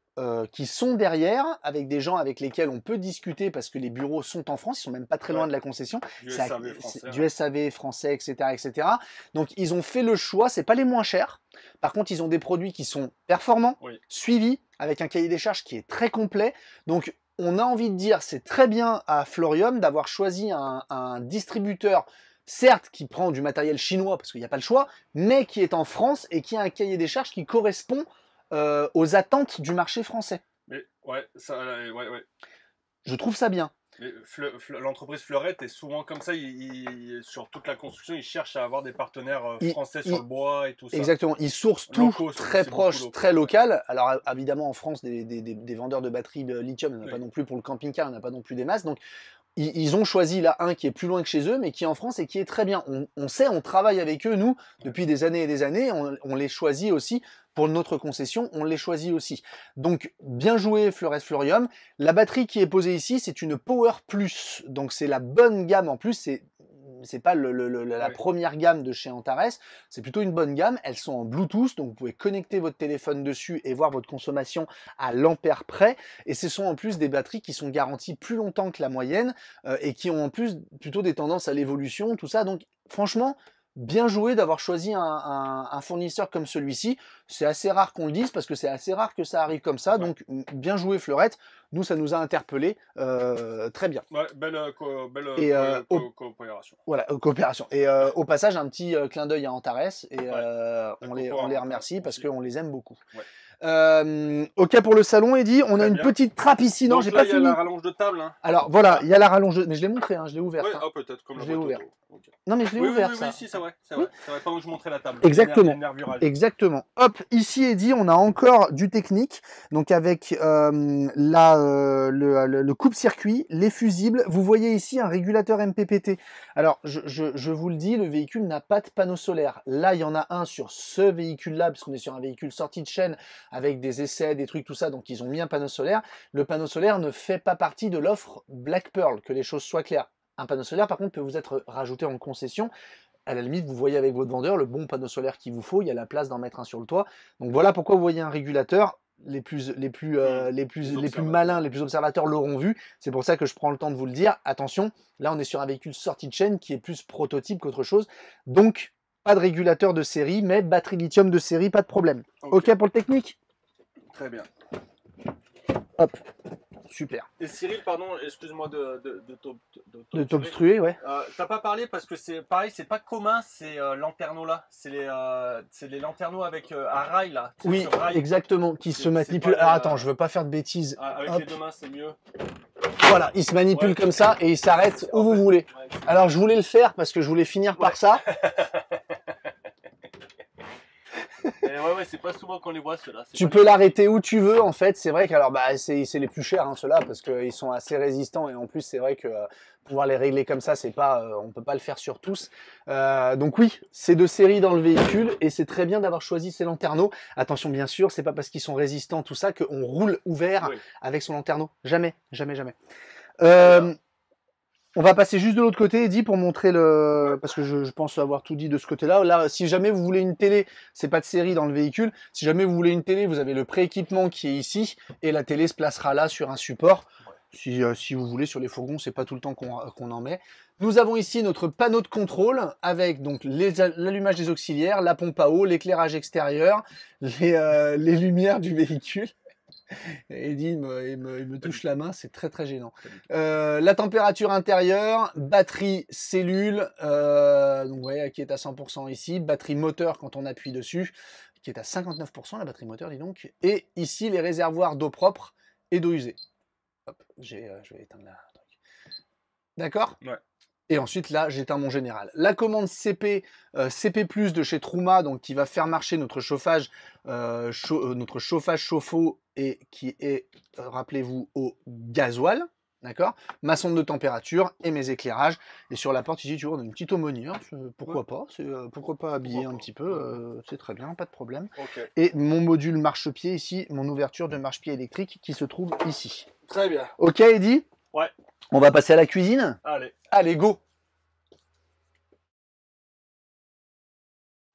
qui sont derrière, avec des gens avec lesquels on peut discuter parce que les bureaux sont en France, ils sont même pas très loin de la concession, du SAV français, etc. Donc ils ont fait le choix, c'est pas les moins chers, par contre ils ont des produits qui sont performants, suivis, avec un cahier des charges qui est très complet, donc on a envie de dire, c'est très bien à Florium d'avoir choisi un distributeur, certes, qui prend du matériel chinois, parce qu'il n'y a pas le choix, mais qui est en France et qui a un cahier des charges qui correspond aux attentes du marché français.
Mais
Je trouve ça bien.
L'entreprise Fleurette est souvent comme ça, sur toute la construction, ils cherchent à avoir des partenaires français sur le bois et tout ça.
Exactement, ils sourcent tout très proche, très local. Alors évidemment en France, des vendeurs de batteries de lithium, il n'y en a pas non plus pour le camping-car, il n'y en a pas non plus des masses. Donc ils ont choisi là un qui est plus loin que chez eux, mais qui est en France et qui est très bien. On sait, on travaille avec eux, nous, depuis des années et des années, on les choisit aussi. Pour notre concession, on les choisit aussi. Donc, bien joué Fleurette Florium. La batterie qui est posée ici, c'est une Power Plus. Donc, c'est la bonne gamme en plus. C'est pas la première gamme de chez Antares. C'est plutôt une bonne gamme. Elles sont en Bluetooth. Donc, vous pouvez connecter votre téléphone dessus et voir votre consommation à l'ampère près. Et ce sont en plus des batteries qui sont garanties plus longtemps que la moyenne et qui ont en plus plutôt des tendances à l'évolution, tout ça. Donc, franchement, bien joué d'avoir choisi un fournisseur comme celui-ci. C'est assez rare qu'on le dise parce que c'est assez rare que ça arrive comme ça. Donc, bien joué Fleurette. Nous, ça nous a interpellés très bien.
Ouais, belle coopération.
Voilà, coopération. Et au passage, un petit clin d'œil à Antares. Et on les remercie parce qu'on les aime beaucoup. Ok pour le salon, Eddy, on a une petite trappe ici. Non, j'ai pas fini.
Il y a la rallonge de table. Hein.
Alors voilà, il y a la rallonge de... Mais je l'ai montré, hein, je l'ai ouverte.
Ouais, peut-être comme
je l'ai ouvert.
Okay.
Non mais je l'ai ouvert ça.
Oui, si, c'est vrai. C'est vrai. Pendant que je montrais la table.
Exactement. Exactement. Hop, ici Eddy, on a encore du technique. Donc avec le coupe-circuit, les fusibles. Vous voyez ici un régulateur MPPT. Alors je vous le dis, le véhicule n'a pas de panneau solaire. Là, il y en a un sur ce véhicule-là, parce qu'on est sur un véhicule sorti de chaîne avec des essais, des trucs, tout ça. Donc ils ont mis un panneau solaire. Le panneau solaire ne fait pas partie de l'offre Black Pearl, que les choses soient claires. Un panneau solaire, par contre, peut vous être rajouté en concession. À la limite, vous voyez avec votre vendeur le bon panneau solaire qu'il vous faut. Il y a la place d'en mettre un sur le toit. Donc voilà pourquoi vous voyez un régulateur. Les plus malins, les plus observateurs l'auront vu. C'est pour ça que je prends le temps de vous le dire. Attention, là, on est sur un véhicule sorti de chaîne qui est plus prototype qu'autre chose. Donc, pas de régulateur de série, mais batterie lithium de série, pas de problème. Ok pour le technique?
Très bien.
Hop. Super.
Et Cyril, pardon, excuse-moi de
t'obstruer, ouais.
T'as pas parlé parce que c'est pareil, c'est pas commun, ces lanterneaux là. C'est les lanterneaux avec à rail là.
Oui,
rail.
Exactement, qui se manipulent. Alors attends, je veux pas faire de bêtises.
Avec
Hop.
les deux mains, c'est mieux.
Voilà, il se manipule comme ça et il s'arrête où vous voulez. Alors je voulais le faire parce que je voulais finir par ça.
Ouais, c'est pas souvent qu'on les voit ceux-là.
Tu peux l'arrêter où tu veux en fait. C'est vrai que alors c'est les plus chers hein, ceux-là parce qu'ils sont assez résistants et en plus c'est vrai que pouvoir les régler comme ça, c'est pas, on peut pas le faire sur tous. Donc oui, c'est de série dans le véhicule et c'est très bien d'avoir choisi ces lanterneaux. Attention bien sûr, c'est pas parce qu'ils sont résistants tout ça qu'on roule ouvert avec son lanterneau. Jamais, jamais, jamais. On va passer juste de l'autre côté, Eddy, pour montrer le... Parce que je pense avoir tout dit de ce côté-là. Là, si jamais vous voulez une télé, c'est pas de série dans le véhicule. Si jamais vous voulez une télé, vous avez le pré-équipement qui est ici. Et la télé se placera là sur un support. Si vous voulez, sur les fourgons, c'est pas tout le temps qu'on en met. Nous avons ici notre panneau de contrôle avec donc l'allumage des auxiliaires, la pompe à eau, l'éclairage extérieur, les lumières du véhicule. Eddy, il me touche la main, c'est très très gênant. La température intérieure, batterie cellule, donc vous voyez, qui est à 100% ici, batterie moteur quand on appuie dessus, qui est à 59% la batterie moteur, dis donc. Et ici, les réservoirs d'eau propre et d'eau usée. Hop, je vais éteindre la... D'accord?
Ouais.
Et ensuite, là, j'éteins mon général. La commande CP de chez Truma, donc qui va faire marcher notre chauffage, chauffe-eau et qui est, rappelez-vous, au gasoil. D'accord? Ma sonde de température et mes éclairages. Et sur la porte ici, tu vois, on a une petite aumônière. Pourquoi pas? Pourquoi pas habiller un petit peu? C'est très bien, pas de problème.
Okay.
Et mon module marchepied ici, mon ouverture de marchepied électrique qui se trouve ici.
Très bien.
Ok, Eddy?
Ouais.
On va passer à la cuisine?
Allez.
Allez, go!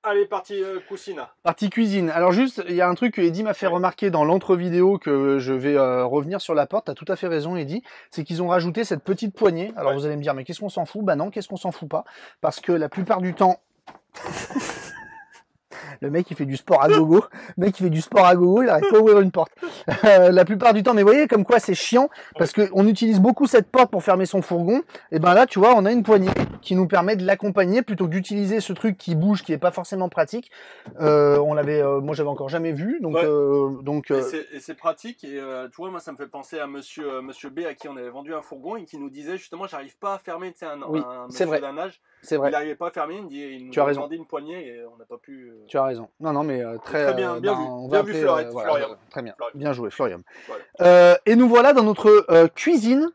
Allez, partie cuisine.
Partie cuisine. Alors juste, il y a un truc que Eddy m'a fait remarquer dans l'entre-vidéo que je vais revenir sur la porte. Tu as tout à fait raison, Eddy. C'est qu'ils ont rajouté cette petite poignée. Alors vous allez me dire, mais qu'est-ce qu'on s'en fout? Bah non, qu'est-ce qu'on s'en fout pas? Parce que la plupart du temps... Le mec, il fait du sport à gogo. Le mec, il fait du sport à gogo, il n'arrive pas à ouvrir une porte. La plupart du temps, mais vous voyez comme quoi c'est chiant, parce qu'on utilise beaucoup cette porte pour fermer son fourgon. Et ben là, tu vois, on a une poignée qui nous permet de l'accompagner plutôt que d'utiliser ce truc qui bouge, qui est pas forcément pratique. Moi, j'avais encore jamais vu, donc.
Ouais. Et c'est pratique. Et tu vois, moi, ça me fait penser à Monsieur B à qui on avait vendu un fourgon et qui nous disait justement, j'arrive pas à fermer, tu sais, un monsieur d'un âge.
C'est vrai.
Il n'arrivait pas à fermer, il nous a demandé une poignée et on n'a pas pu.
Tu as raison. Non, non, mais
très bien, bien vu. Bien vu, Florette. Florium.
Très bien.
Florium.
Bien joué, Florium.
Voilà.
Et nous voilà dans notre cuisine,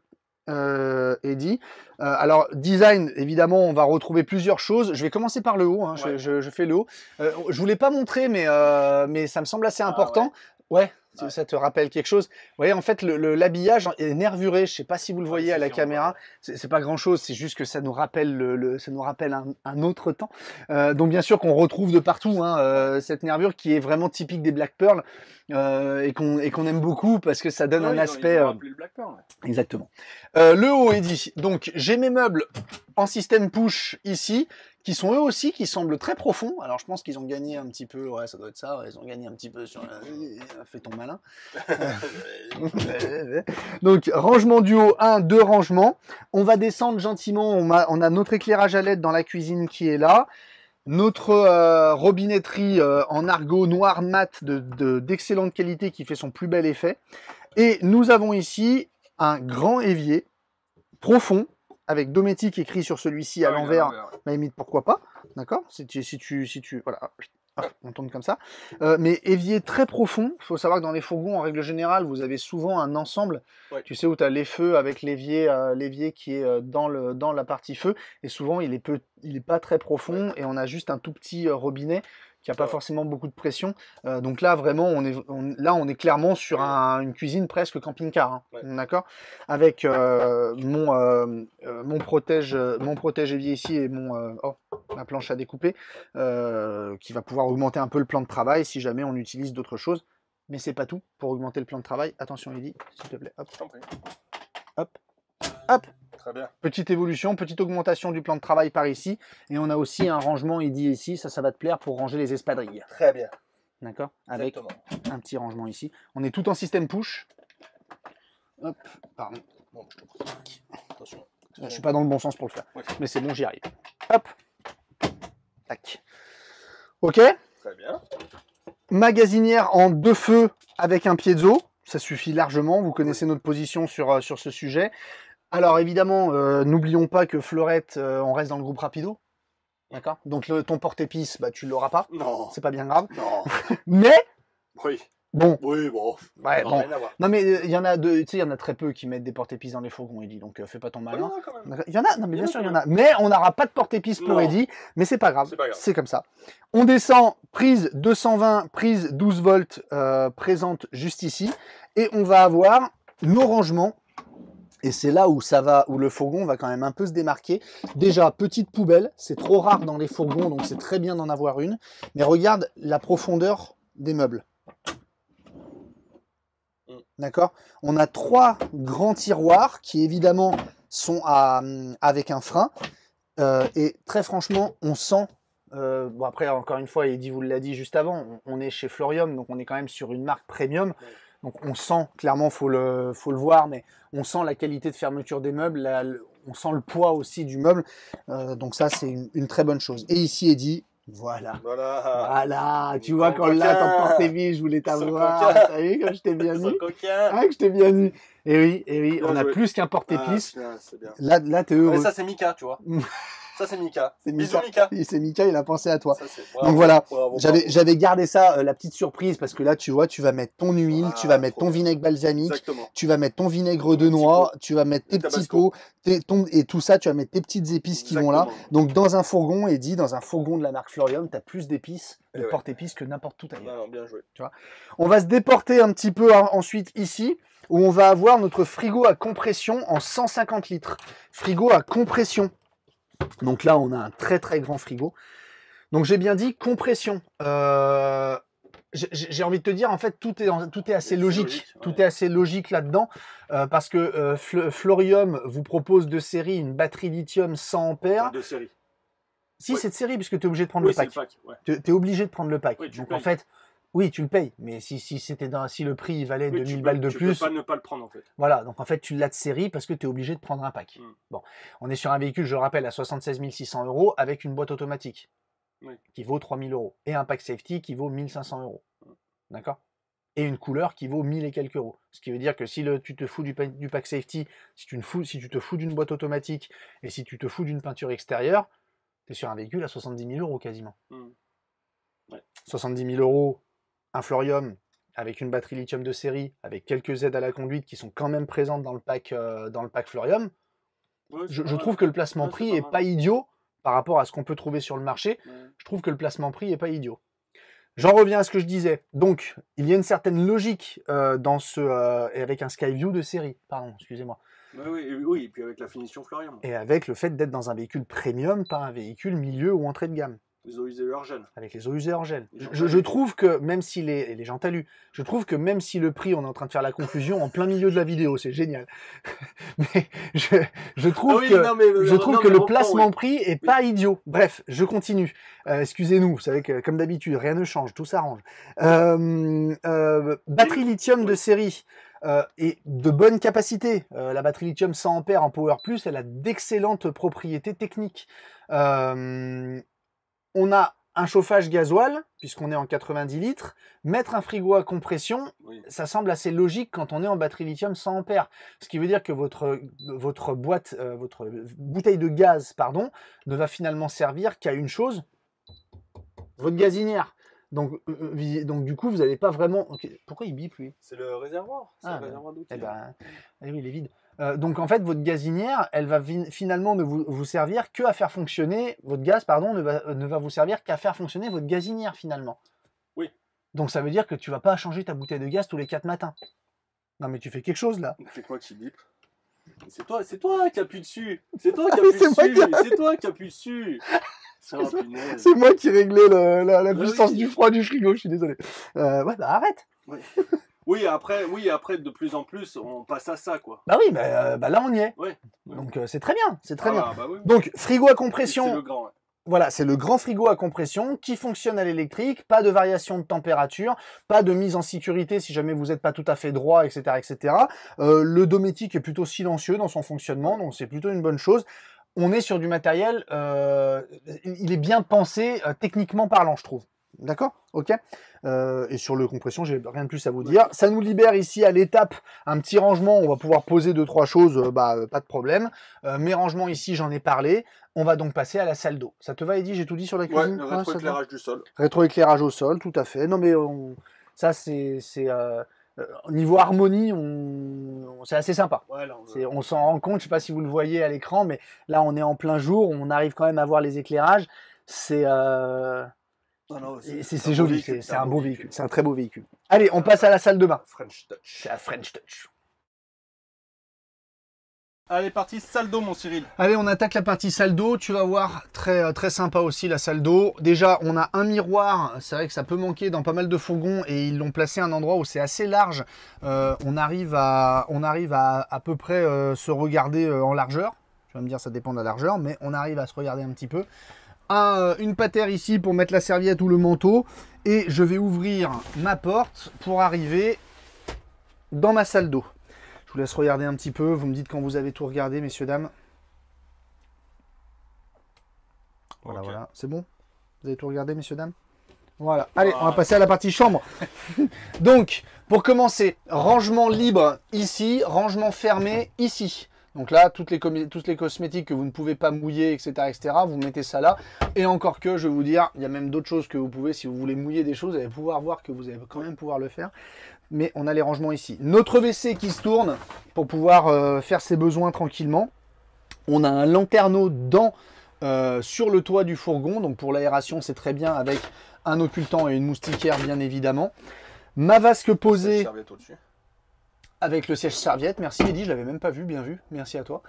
Eddy. Alors, design, évidemment, on va retrouver plusieurs choses. Je vais commencer par le haut. Hein. Ouais. Je fais le haut. Je voulais pas montrer, mais ça me semble assez important. Ouais. Ça te rappelle quelque chose? Vous voyez, en fait, l'habillage est nervuré. Je sais pas si vous le voyez à la caméra. C'est pas grand chose. C'est juste que ça nous rappelle ça nous rappelle un autre temps. Donc, bien sûr, qu'on retrouve de partout, hein, cette nervure qui est vraiment typique des Black Pearl et qu'on aime beaucoup parce que ça donne un aspect.
Ils ont appelé le Black Pearl, ouais.
Exactement. Le haut, Eddy. Donc, j'ai mes meubles en système push ici, qui sont eux aussi, qui semblent très profonds. Alors, je pense qu'ils ont gagné un petit peu, ouais, ça doit être ça, ouais, ils ont gagné un petit peu sur fais ton malin. Donc, rangement du haut, 1, 2 rangements. On va descendre gentiment, on a notre éclairage à LED dans la cuisine qui est là. Notre robinetterie en argot noir mat d'excellente qualité qui fait son plus bel effet. Et nous avons ici un grand évier profond, avec Dometic écrit sur celui-ci à l'envers, mais limite pourquoi pas, d'accord? Si tu voilà, hop, on tourne comme ça. Mais évier très profond. Il faut savoir que dans les fourgons, en règle générale, vous avez souvent un ensemble. Ouais. Tu sais où tu as les feux avec l'évier qui est dans la partie feu, et souvent il est pas très profond, et on a juste un tout petit robinet qui n'a pas forcément beaucoup de pression. Donc là, vraiment, on est clairement sur une cuisine presque camping-car. Hein, d'accord? Avec mon protège évier ici et ma planche à découper qui va pouvoir augmenter un peu le plan de travail si jamais on utilise d'autres choses. Mais c'est pas tout pour augmenter le plan de travail. Attention, Eddy, s'il te plaît. Hop. Hop. Hop. Très bien. Petite évolution, petite augmentation du plan de travail par ici. Et on a aussi un rangement, Eddy, ici. Ça va te plaire pour ranger les espadrilles.
Très bien.
D'accord? Avec un petit rangement ici. On est tout en système push. Hop. Pardon. Bon, je te prends. Attention. Je suis pas dans le bon sens pour le faire. Ouais. Mais c'est bon, j'y arrive. Hop. Tac. Ok?
Très bien.
Magasinière en 2 feux avec un piezo. Ça suffit largement. Vous connaissez notre position sur ce sujet. Alors évidemment, n'oublions pas que Fleurette, on reste dans le groupe Rapido. D'accord? Donc ton porte-épices, bah, tu ne l'auras pas.
Non.
C'est pas bien grave.
Non.
Mais,
oui.
Bon.
Oui, bon.
Ouais, bon. Non, mais il y en a il y en a très peu qui mettent des porte-épices dans les fourgons, Eddy. Donc fais pas ton malin.
Non, quand même.
Il y en a, non, mais bien sûr, il y en a. Mais on n'aura pas de porte-épices pour Eddy. Mais c'est pas grave. C'est comme ça. On descend, prise 220, prise 12 volts présente juste ici. Et on va avoir nos rangements. Et c'est là où le fourgon va quand même un peu se démarquer. Déjà, petite poubelle, c'est trop rare dans les fourgons, donc c'est très bien d'en avoir une. Mais regarde la profondeur des meubles. D'accord? On a 3 grands tiroirs qui évidemment sont avec un frein. Et très franchement, on sent... bon après, encore une fois, Eddy vous l'a dit juste avant, on est chez Florium, donc on est quand même sur une marque premium. Donc on sent, clairement, faut le voir, mais on sent la qualité de fermeture des meubles, on sent le poids aussi du meuble. Donc ça, c'est une très bonne chose. Et ici, Eddy, voilà. Tu vois, quand là, t'emportes tes vies, je voulais t'avoir. T'as vu comme je t'ai bien mis? Ah, que je t'ai bien mis. Et oui, on a plus qu'un porte-épices. Là, t'es heureux.
Mais ça, c'est Mika, tu vois. Ça, c'est Mika.
Bisous, Mika. C'est Mika, il a pensé à toi. Donc voilà, j'avais gardé ça, la petite surprise, parce que là, tu vois, tu vas mettre ton huile, tu vas mettre ton vinaigre balsamique, tu vas mettre ton vinaigre de noix, tu vas mettre tes petits pots, et tout ça, tu vas mettre tes petites épices qui vont là. Donc dans un fourgon, Eddy, dans un fourgon de la marque Fleurium, tu as plus d'épices, de porte-épices que n'importe où ailleurs.
Non, bien joué.
Tu vois, on va se déporter un petit peu ensuite ici, où on va avoir notre frigo à compression en 150 litres. Frigo à compression. Donc là, on a un très très grand frigo. Donc j'ai bien dit compression. J'ai envie de te dire, en fait, tout est assez logique. Tout est assez logique là-dedans, parce que Fleurium vous propose de série une batterie lithium 100 ampères.
De série.
Si, c'est de série, puisque tu es obligé de prendre le pack. Tu es obligé de prendre le pack. Donc en fait, oui, tu le payes, mais si le prix il valait 2000 balles de plus,
tu peux pas ne pas le prendre en fait.
Voilà, donc en fait tu l'as de série parce que tu es obligé de prendre un pack. Bon, on est sur un véhicule, je le rappelle, à 76 600 € avec une boîte automatique qui vaut 3000 € et un pack safety qui vaut 1500 €. D'accord? Et une couleur qui vaut 1000 et quelques euros. Ce qui veut dire que si tu te fous du pack safety, si tu te fous d'une boîte automatique et si tu te fous d'une peinture extérieure, tu es sur un véhicule à 70 000 € quasiment. 70 000 € un Fleurium avec une batterie lithium de série, avec quelques aides à la conduite qui sont quand même présentes dans le pack Fleurium, je trouve que le placement prix n'est pas idiot par rapport à ce qu'on peut trouver sur le marché. Je trouve que le placement prix n'est pas idiot. J'en reviens à ce que je disais. Donc, il y a une certaine logique dans avec un Skyview de série. Pardon, excusez-moi.
Oui, et puis avec la finition Fleurium.
Et avec le fait d'être dans un véhicule premium, pas un véhicule milieu ou entrée de gamme.
Les eaux usées hors gel.
Avec les eaux usées hors gel. Je trouve que même si les gens t'allument, je trouve que même si le prix, on est en train de faire la conclusion en plein milieu de la vidéo, c'est génial. Mais je trouve que le placement prix est pas idiot. Bref, je continue. Excusez-nous, vous savez que comme d'habitude, rien ne change, tout s'arrange. Batterie lithium de série. Et de bonne capacité. La batterie lithium 100 ampères en Power Plus, elle a d'excellentes propriétés techniques. On a un chauffage gasoil, puisqu'on est en 90 litres. Mettre un frigo à compression, ça semble assez logique quand on est en batterie lithium 100 ampères. Ce qui veut dire que votre bouteille de gaz, pardon, ne va finalement servir qu'à une chose, votre gazinière. Donc du coup, vous n'allez pas vraiment... Okay. Pourquoi il bip, lui?
C'est le réservoir. C'est le réservoir d'outils.
Oui, il est vide. Donc en fait, votre gazinière, elle va finalement ne vous servir que à faire fonctionner... Votre gaz, pardon, ne va vous servir qu'à faire fonctionner votre gazinière, finalement.
Oui.
Donc ça veut dire que tu vas pas changer ta bouteille de gaz tous les 4 matins. Non mais tu fais quelque chose, là.
C'est quoi qui bip? C'est toi qui appuies dessus. C'est toi qui appuies dessus. C'est toi qui appuies dessus.
C'est moi qui réglais la puissance du froid du frigo, je suis désolé. Arrête.
Oui, après, de plus en plus, on passe à ça, quoi.
Bah oui, là on y est. Donc c'est très bien, c'est très bien. Bah oui. Donc frigo à compression. C'est le grand. Voilà, c'est le grand frigo à compression qui fonctionne à l'électrique, pas de variation de température, pas de mise en sécurité si jamais vous n'êtes pas tout à fait droit, etc., etc. Le domotique est plutôt silencieux dans son fonctionnement, donc c'est plutôt une bonne chose. On est sur du matériel, il est bien pensé techniquement parlant, je trouve. D'accord? Ok. Et sur le compression, j'ai rien de plus à vous dire. Ça nous libère ici à l'étape un petit rangement. On va pouvoir poser 2-3 choses, pas de problème. Mes rangements ici, j'en ai parlé. On va donc passer à la salle d'eau. Ça te va, Eddy? J'ai tout dit sur la cuisine?
Le rétroéclairage du sol.
Rétroéclairage au sol, tout à fait. Non mais ça c'est niveau harmonie, c'est assez sympa. On s'en rend compte, je sais pas si vous le voyez à l'écran, mais là on est en plein jour, on arrive quand même à voir les éclairages. C'est joli, c'est un beau véhicule, c'est un très beau véhicule. Allez, on passe à la salle de bain.
French Touch.
C'est la French Touch.
Allez, partie salle d'eau, mon Cyril.
Allez, on attaque la partie salle d'eau. Tu vas voir, très, très sympa aussi la salle d'eau. Déjà, on a un miroir. C'est vrai que ça peut manquer dans pas mal de fourgons et ils l'ont placé à un endroit où c'est assez large. On arrive à peu près se regarder en largeur. Tu vas me dire, ça dépend de la largeur, mais on arrive à se regarder un petit peu. Une patère ici pour mettre la serviette ou le manteau. Et je vais ouvrir ma porte pour arriver dans ma salle d'eau. Je vous laisse regarder un petit peu. Vous me dites quand vous avez tout regardé, messieurs, dames. Voilà,
Ok.
voilà. C'est bon? Vous avez tout regardé, messieurs, dames? Voilà. Allez, on va passer à la partie chambre. Donc, pour commencer, rangement libre ici, rangement fermé ici. Donc là, toutes les cosmétiques que vous ne pouvez pas mouiller, etc., etc., vous mettez ça là. Et encore que, je vais vous dire, il y a même d'autres choses que vous pouvez, si vous voulez mouiller des choses, vous allez pouvoir voir que vous allez quand même pouvoir le faire. Mais on a les rangements ici. Notre WC qui se tourne pour pouvoir faire ses besoins tranquillement. On a un lanterneau sur le toit du fourgon. Donc pour l'aération, c'est très bien avec un occultant et une moustiquaire, bien évidemment. Ma vasque posée avec le sèche-serviette. Merci Eddy, je l'avais même pas vu, bien vu. Merci à toi.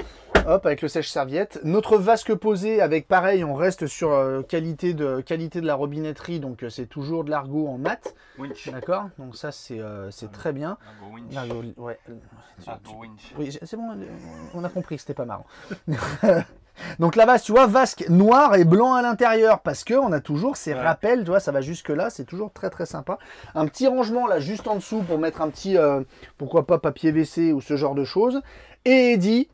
Hop, avec le sèche-serviette. Notre vasque posée avec pareil, on reste sur qualité de la robinetterie. Donc c'est toujours de l'argot en mat.
Winch.
D'accord. Donc ça c'est très bien.
L'argot winch.
Ouais.
L'argot winch.
Oui, c'est bon, on a compris que c'était pas marrant. Donc la vasque, tu vois, vasque noir et blanc à l'intérieur parce que on a toujours ces rappels, tu vois, ça va jusque là, c'est toujours très très sympa. Un petit rangement là juste en dessous pour mettre un petit, pourquoi pas papier WC ou ce genre de choses. Et Eddy,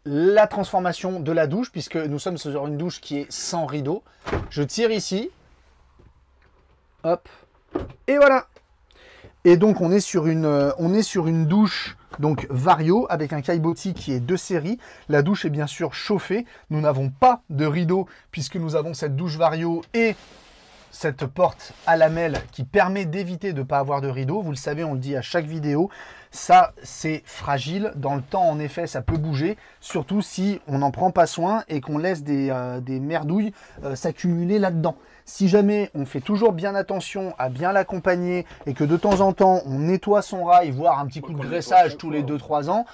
la transformation de la douche puisque nous sommes sur une douche qui est sans rideau. Je tire ici, hop, et voilà. Et donc on est sur une douche donc Vario avec un caillebotis qui est de série. La douche est bien sûr chauffée. Nous n'avons pas de rideau puisque nous avons cette douche Vario et cette porte à lamelles qui permet d'éviter de ne pas avoir de rideau. Vous le savez, on le dit à chaque vidéo. Ça, c'est fragile. Dans le temps, en effet, ça peut bouger. Surtout si on n'en prend pas soin et qu'on laisse des merdouilles s'accumuler là-dedans. Si jamais on fait toujours bien attention à bien l'accompagner et que de temps en temps on nettoie son rail, voire un petit coup de graissage tous les 2-3 ans,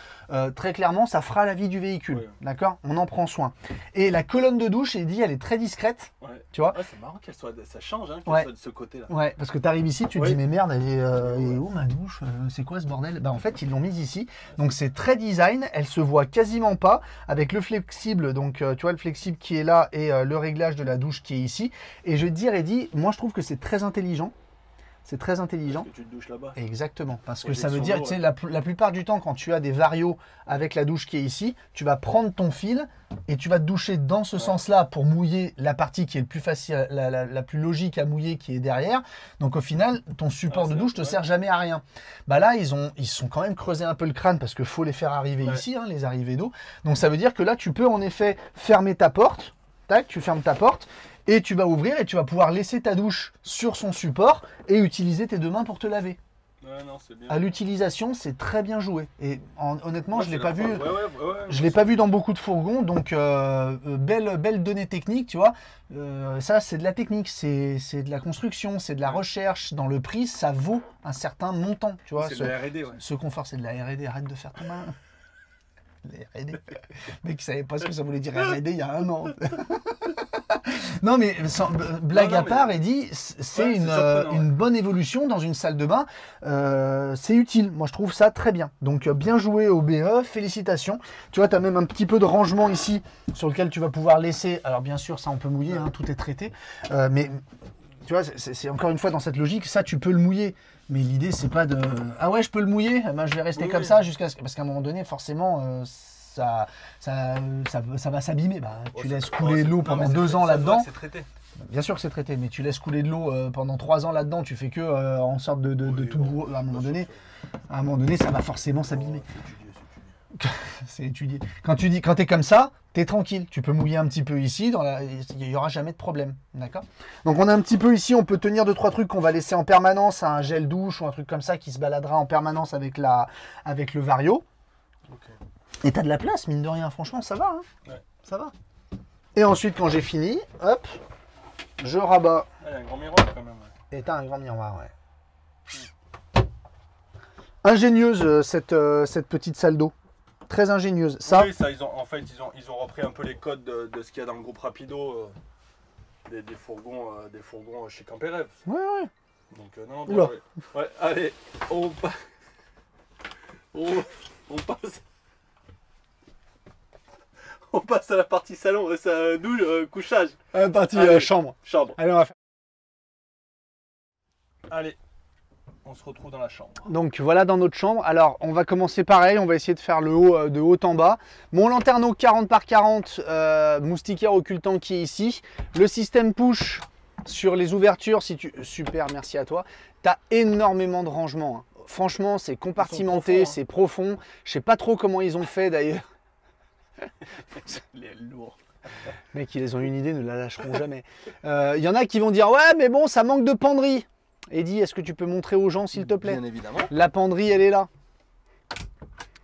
très clairement ça fera la vie du véhicule.
Ouais.
D'accord? On en prend soin. Et la colonne de douche, elle est très discrète.
Ouais.
Tu vois?
Ouais, c'est marrant qu'elle soit, ça change, hein, qu'elle
Ouais.
soit de ce côté-là.
Ouais, parce que tu arrives ici, tu te dis mais merde, elle est où ma douche? C'est quoi ce bordel? Bah en fait ils l'ont mise ici. Donc c'est très design, elle se voit quasiment pas avec le flexible, donc tu vois le flexible qui est là et le réglage de la douche qui est ici. Et je vais te dire Eddy, moi je trouve que c'est très intelligent. C'est très intelligent.
Parce que tu te douches là-bas.
Exactement, parce que
Ouais,
ça veut
son
dire,
eau,
tu sais, la plupart du temps, quand tu as des varios avec la douche qui est ici, tu vas prendre ton fil et tu vas te doucher dans ce sens-là pour mouiller la partie qui est le plus facile, la plus logique à mouiller qui est derrière. Donc au final, ton support de douche te sert jamais à rien. Bah là, ils se sont quand même creusé un peu le crâne parce qu'il faut les faire arriver ici, hein, les arrivées d'eau. Donc ça veut dire que là, tu peux en effet fermer ta porte. Tac, tu fermes ta porte. Et tu vas ouvrir et tu vas pouvoir laisser ta douche sur son support et utiliser tes deux mains pour te laver.
Ouais, non, c'est bien.
À l'utilisation, c'est très bien joué. Et honnêtement,
Ouais,
je ne l'ai
c'est
pas
la
vu.
fois.
Je l'ai pas vu dans beaucoup de fourgons, donc belle donnée technique, tu vois. Ça, c'est de la technique, c'est de la construction, c'est de la recherche. Dans le prix, ça vaut un certain montant, tu vois.
C'est de la R&D, ouais.
Ce confort, c'est de la R&D. Arrête de faire ton malin. La R&D. Le mec, il savait pas ce que ça voulait dire R&D il y a un an. Non mais blague à part, Eddy, c'est une bonne évolution dans une salle de bain. C'est utile, moi je trouve ça très bien. Donc bien joué au BE, félicitations. Tu vois, tu as même un petit peu de rangement ici sur lequel tu vas pouvoir laisser. Alors bien sûr, ça on peut mouiller, hein, tout est traité. Mais tu vois, c'est encore une fois dans cette logique, ça tu peux le mouiller. Mais l'idée c'est pas de ah ouais je peux le mouiller, ben, je vais rester comme ça jusqu'à parce qu'à un moment donné forcément ça va s'abîmer. Bah, tu laisses couler l'eau pendant 2 ans là-dedans.
C'est traité.
Bien sûr que c'est traité, mais tu laisses couler de l'eau pendant 3 ans là-dedans, tu fais que en sorte de tout bourrer. À un moment donné, ça va forcément s'abîmer. C'est étudié. Quand tu es comme ça, tu es tranquille. Tu peux mouiller un petit peu ici, il n'y aura jamais de problème. D'accord? Donc on a un petit peu ici, on peut tenir 2-3 trucs qu'on va laisser en permanence, un gel douche ou un truc comme ça qui se baladera en permanence avec le Vario.
Okay.
Et t'as de la place, mine de rien, franchement, ça va. Hein,
ouais.
Ça va. Et ensuite, quand j'ai fini, hop, je rabats.
Il y a un grand miroir quand même. Ouais.
Et t'as un grand miroir, ouais. Ingénieuse, cette petite salle d'eau. Très ingénieuse. Ça,
oui, ça, ils ont repris un peu les codes de ce qu'il y a dans le groupe Rapido, des fourgons chez Camperev.
Ouais, ouais.
Donc, non,
Oula.
ouais, allez, on passe. On passe à la partie salon, douche, couchage.
Partie
Allez.
chambre.
Chambre.
Allez, on va faire.
Allez. On se retrouve dans la chambre.
Donc voilà dans notre chambre. Alors on va commencer pareil, on va essayer de faire le haut de haut en bas. Mon lanterneau 40 par 40 moustiquaire occultant qui est ici. Le système push sur les ouvertures, si tu... Super, merci à toi. Tu as énormément de rangement. Hein. Franchement, c'est compartimenté, c'est profond. Je sais pas trop comment ils ont fait d'ailleurs.
Les lourds.
Mec, ils ont une idée, ne la lâcheront jamais. Il y en a qui vont dire ouais, mais bon, ça manque de penderie. Eddy, est-ce que tu peux montrer aux gens s'il te plaît?
Bien évidemment.
La penderie, elle est là.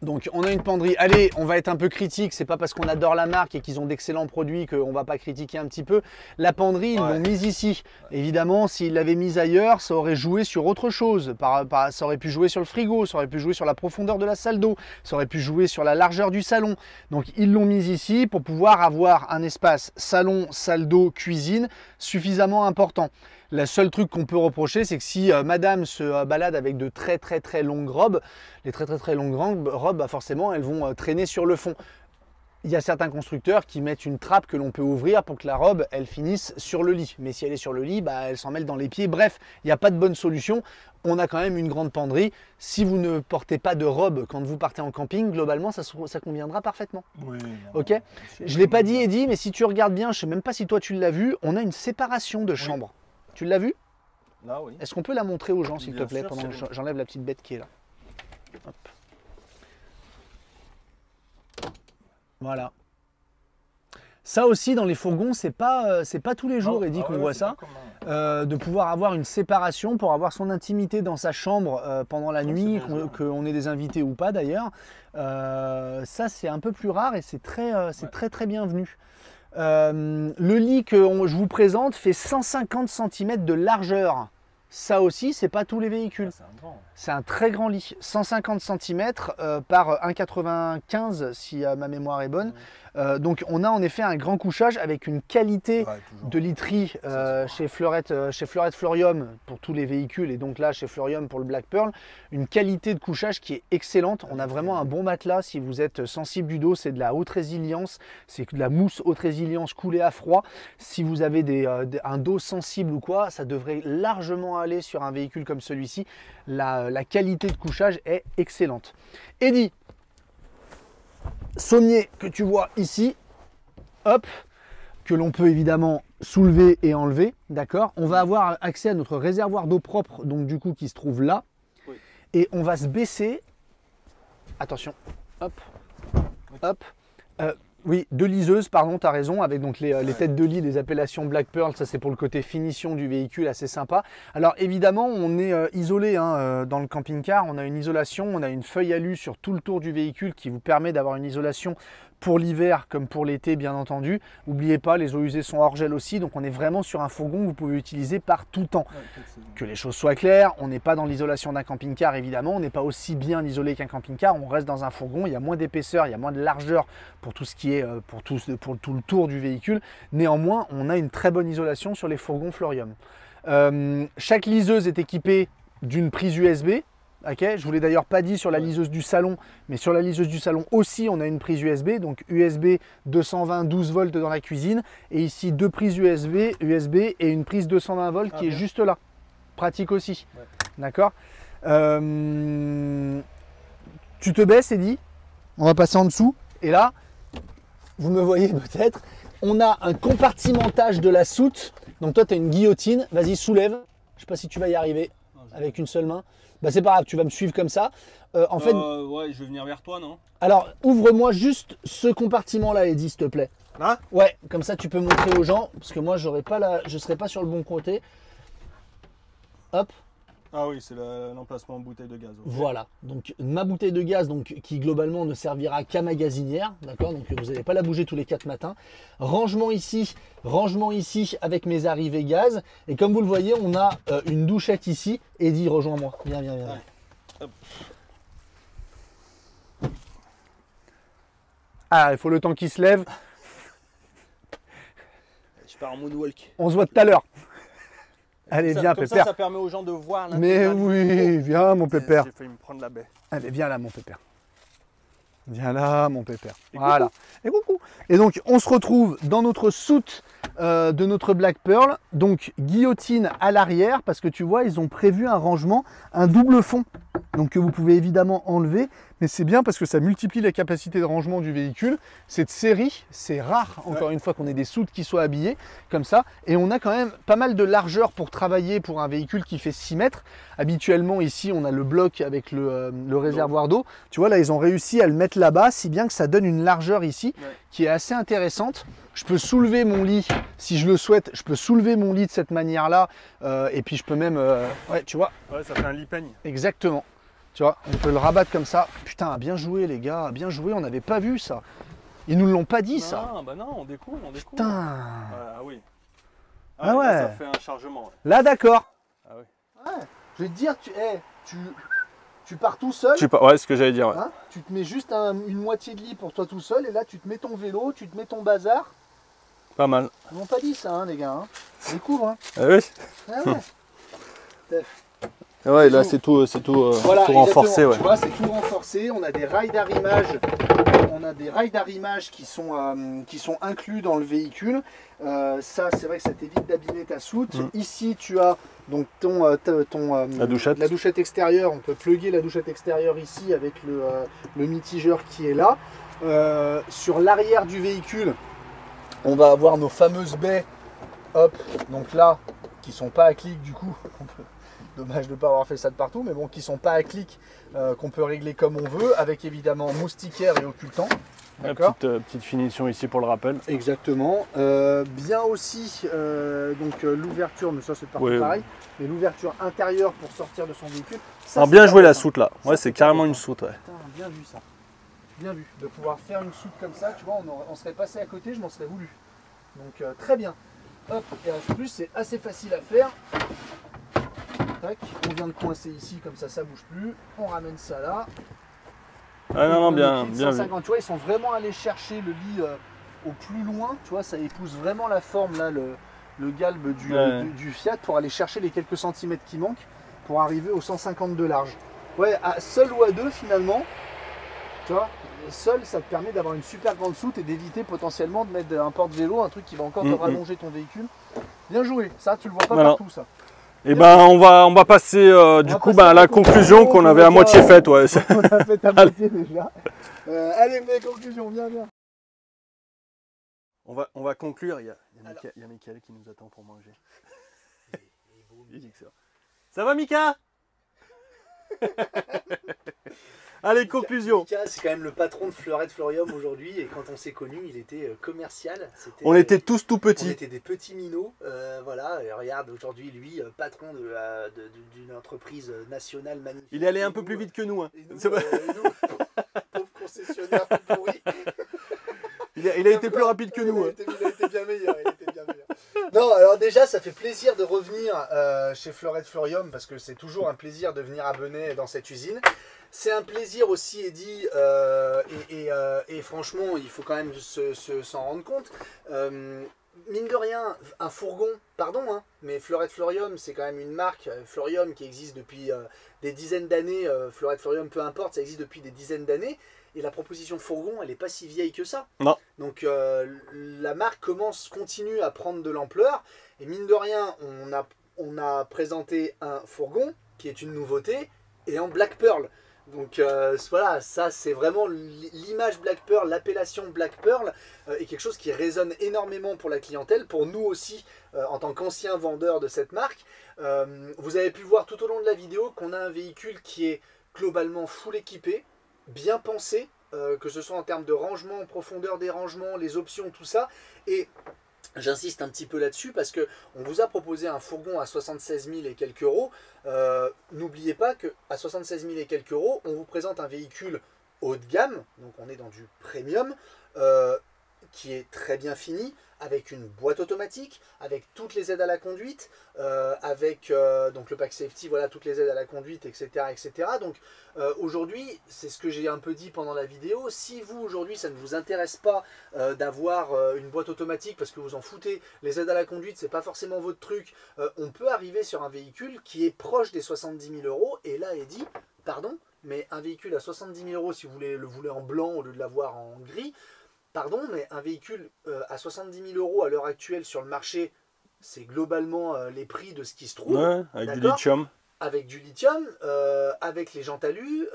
Donc on a une penderie. Allez, on va être un peu critique. C'est pas parce qu'on adore la marque et qu'ils ont d'excellents produits qu'on va pas critiquer un petit peu. La penderie, ils l'ont mise ici. Évidemment, s'ils l'avaient mise ailleurs, ça aurait joué sur autre chose. Ça aurait pu jouer sur le frigo, ça aurait pu jouer sur la profondeur de la salle d'eau, ça aurait pu jouer sur la largeur du salon. Donc ils l'ont mise ici pour pouvoir avoir un espace salon, salle d'eau, cuisine suffisamment important. Le seul truc qu'on peut reprocher, c'est que si madame se balade avec de très longues robes, les très longues robes, bah forcément, elles vont traîner sur le fond. Il y a certains constructeurs qui mettent une trappe que l'on peut ouvrir pour que la robe, elle finisse sur le lit. Mais si elle est sur le lit, bah, elle s'en mêle dans les pieds. Bref, il n'y a pas de bonne solution. On a quand même une grande penderie. Si vous ne portez pas de robe quand vous partez en camping, globalement, ça conviendra parfaitement.
Oui. Non,
ok. Je ne l'ai pas dit, Eddy, mais si tu regardes bien, je ne sais même pas si toi tu l'as vu, on a une séparation de chambres. Tu l'as vu?
Là, oui.
Est-ce qu'on peut la montrer aux gens, s'il te plaît,
sûr,
pendant que j'enlève la petite bête qui est là? Hop. Voilà. Ça aussi, dans les fourgons, c'est pas tous les jours, Eddy, qu'on voit ça. De pouvoir avoir une séparation pour avoir son intimité dans sa chambre pendant la nuit, qu'on ait des invités ou pas d'ailleurs. Ça, c'est un peu plus rare et c'est très bienvenu. Le lit que je vous présente fait 150 cm de largeur. Ça aussi, c'est pas tous les véhicules. C'est un très grand lit. 150 cm par 1,95 si ma mémoire est bonne. Donc on a en effet un grand couchage avec une qualité de literie chez Fleurette Fleurium pour tous les véhicules et donc là chez Fleurium pour le Black Pearl, une qualité de couchage qui est excellente. On a vraiment un bon matelas si vous êtes sensible du dos, c'est de la haute résilience, c'est de la mousse haute résilience coulée à froid. Si vous avez un dos sensible ou quoi, ça devrait largement aller sur un véhicule comme celui-ci. La qualité de couchage est excellente. Eddy, sommier que tu vois ici, hop, que l'on peut évidemment soulever et enlever, d'accord. On va avoir accès à notre réservoir d'eau propre, donc du coup qui se trouve là, et on va se baisser, attention, hop, hop, oui, 2 liseuses, pardon, tu as raison, avec donc les têtes de lit, les appellations Black Pearl, ça c'est pour le côté finition du véhicule, assez sympa. Alors évidemment, on est isolé dans le camping-car, on a une isolation, on a une feuille alu sur tout le tour du véhicule qui vous permet d'avoir une isolation pour l'hiver comme pour l'été bien entendu. N'oubliez pas, les eaux usées sont hors gel aussi, donc on est vraiment sur un fourgon que vous pouvez utiliser par tout temps. Que les choses soient claires, on n'est pas dans l'isolation d'un camping-car évidemment, on n'est pas aussi bien isolé qu'un camping-car, on reste dans un fourgon, il y a moins d'épaisseur, il y a moins de largeur pour tout ce qui est pour tout le tour du véhicule. Néanmoins, on a une très bonne isolation sur les fourgons Fleurium. Chaque liseuse est équipée d'une prise USB. Okay, je vous l'ai d'ailleurs pas dit sur la liseuse du salon, mais sur la liseuse du salon aussi on a une prise USB, donc USB 220 12 volts dans la cuisine, et ici 2 prises USB et une prise 220 volts qui est juste là, pratique aussi, d'accord. Tu te baisses Eddy, on va passer en dessous, et là, vous me voyez peut-être, on a un compartimentage de la soute, donc toi tu as une guillotine, vas-y soulève, je sais pas si tu vas y arriver avec une seule main. Bah c'est pas grave, tu vas me suivre comme ça. En fait,
ouais, je vais venir vers toi, non?
Alors, ouvre-moi juste ce compartiment-là, Eddy, s'il te plaît.
Là?
Ouais, comme ça tu peux montrer aux gens, parce que moi je serai pas sur le bon côté. Hop.
Ah oui, c'est l'emplacement bouteille de gaz. Okay.
Voilà, donc ma bouteille de gaz qui globalement ne servira qu'à magasinière, d'accord, donc vous n'allez pas la bouger tous les 4 matins. Rangement ici avec mes arrivées gaz, et comme vous le voyez, on a une douchette ici. Eddy, rejoins-moi, viens.
Hop.
Ah, il faut le temps qu'il se lève.
Je pars en moonwalk.
On se voit tout à l'heure. Allez, viens, pépère.
Ça permet aux gens de voir
Mais oui, viens, mon pépère.
J'ai failli me prendre la baie.
Allez, viens là, mon pépère. Viens là, mon pépère. Voilà. Et coucou. Et donc, on se retrouve dans notre soute de notre Black Pearl. Donc guillotine à l'arrière, parce que tu vois, ils ont prévu un rangement, un double fond. Donc que vous pouvez évidemment enlever, mais c'est bien parce que ça multiplie la capacité de rangement du véhicule. Cette série, c'est rare, encore une fois, qu'on ait des soutes qui soient habillées comme ça. Et on a quand même pas mal de largeur pour travailler pour un véhicule qui fait 6 mètres. Habituellement, ici, on a le bloc avec le réservoir d'eau. Tu vois, là, ils ont réussi à le mettre là-bas, si bien que ça donne une largeur ici qui est assez intéressante. Je peux soulever mon lit, si je le souhaite, je peux soulever mon lit de cette manière-là. Et puis, je peux même... ouais, tu vois.
Ouais, ça fait un lit peigne.
Exactement. Tu vois, on peut le rabattre comme ça. Putain, bien joué les gars, bien joué, on n'avait pas vu ça. Ils nous l'ont pas dit ça.
Non, bah non, on découvre, on découvre.
Putain.
Ah oui.
Ah ouais.
Là, ça fait un chargement. Ouais.
Là d'accord.
Ah oui.
Ouais. Je vais te dire, tu pars tout seul.
Ouais, c'est ce que j'allais dire. Ouais.
Hein, tu te mets juste une moitié de lit pour toi tout seul et là tu te mets ton vélo, tu te mets ton bazar.
Pas mal.
Ils m'ont pas dit ça hein, les gars. Hein. Découvre. Hein.
Ah oui.
Ah ouais.
Ouais, là c'est tout,
voilà,
tout renforcé. Ouais.
Tu vois, c'est tout renforcé. On a des rails d'arrimage. On a des rails d'arrimage qui sont inclus dans le véhicule. Ça, c'est vrai que ça t'évite d'abîmer ta soute. Ici, tu as donc la douchette extérieure. On peut plugger la douchette extérieure ici avec le mitigeur qui est là. Sur l'arrière du véhicule, on va avoir nos fameuses baies. Hop, donc là, qui sont pas à clic du coup. Dommage de ne pas avoir fait ça de partout, mais bon, qui sont pas à clic, qu'on peut régler comme on veut, avec évidemment moustiquaire et occultant.
D'accord. Petite finition ici pour le rappel.
Exactement. Bien aussi, l'ouverture, mais ça c'est partout pareil, mais l'ouverture intérieure pour sortir de son véhicule. Ça,
alors bien joué la soute là. Ouais, c'est carrément une soute. Ouais.
Putain, bien vu ça. Bien vu. De pouvoir faire une soute comme ça, tu vois, on serait passé à côté, je m'en serais voulu. Donc très bien. Hop, et en plus c'est assez facile à faire. Tac, on vient de coincer ici, comme ça bouge plus. On ramène ça là.
Ah non, bien vu.
150, tu vois, ils sont vraiment allés chercher le lit au plus loin. Tu vois, ça épouse vraiment la forme là, le galbe du Fiat pour aller chercher les quelques centimètres qui manquent pour arriver au 150 de large. Ouais, à seul ou à deux finalement, tu vois, seul ça te permet d'avoir une super grande soute et d'éviter potentiellement de mettre un porte-vélo, un truc qui va encore te rallonger ton véhicule. Bien joué, ça tu le vois pas partout ça.
Et ben on va passer à la conclusion qu'on avait à moitié faite. Ouais.
On a fait à moitié déjà. Allez, mais conclusion, viens.
On va conclure, il y a Mickaël qui nous attend pour manger. Il dit que ça va Mika? Allez, conclusion.
Mika, c'est quand même le patron de Fleurette Fleurium aujourd'hui, et quand on s'est connus, il était commercial.
On était tous tout petits.
On était des petits minots. Voilà, et regarde, aujourd'hui, lui, patron d'une entreprise nationale magnifique.
Il est allé un peu plus vite que nous. Hein.
Nous, pauvre concessionnaire tout pourri.
Il a été plus rapide que nous.
Il a été bien meilleur. Non, alors déjà, ça fait plaisir de revenir chez Fleurette Fleurium, parce que c'est toujours un plaisir de venir à Benay dans cette usine. C'est un plaisir aussi, Eddy, et franchement, il faut quand même s'en rendre compte. Mine de rien, un fourgon, pardon, hein, mais Fleurette Fleurium, c'est quand même une marque, Fleurium, qui existe depuis des dizaines d'années. Fleurette Fleurium, peu importe, ça existe depuis des dizaines d'années. Et la proposition fourgon, elle n'est pas si vieille que ça.
Non.
Donc la marque continue à prendre de l'ampleur. Et mine de rien, on a présenté un fourgon, qui est une nouveauté, et en Black Pearl. Donc voilà, ça c'est vraiment l'image Black Pearl, l'appellation Black Pearl est quelque chose qui résonne énormément pour la clientèle, pour nous aussi en tant qu'anciens vendeurs de cette marque. Vous avez pu voir tout au long de la vidéo qu'on a un véhicule qui est globalement full équipé, bien pensé, que ce soit en termes de rangement, profondeur des rangements, les options, tout ça. Et j'insiste un petit peu là-dessus parce qu'on vous a proposé un fourgon à 76 000 et quelques euros. N'oubliez pas qu'à 76 000 et quelques euros, on vous présente un véhicule haut de gamme, donc on est dans du premium, qui est très bien fini, avec une boîte automatique, avec toutes les aides à la conduite, avec donc le pack safety, voilà, toutes les aides à la conduite, etc. etc. Donc aujourd'hui, c'est ce que j'ai un peu dit pendant la vidéo, si vous aujourd'hui ça ne vous intéresse pas d'avoir une boîte automatique parce que vous en foutez, les aides à la conduite c'est pas forcément votre truc, on peut arriver sur un véhicule qui est proche des 70 000 euros, et là Eddy, pardon, mais un véhicule à 70 000 euros, si vous le voulez en blanc au lieu de l'avoir en gris, pardon, mais un véhicule à 70 000 € à l'heure actuelle sur le marché, c'est globalement les prix de ce qui se trouve.
Ouais, avec du lithium.
Avec du lithium, avec les jantes alu,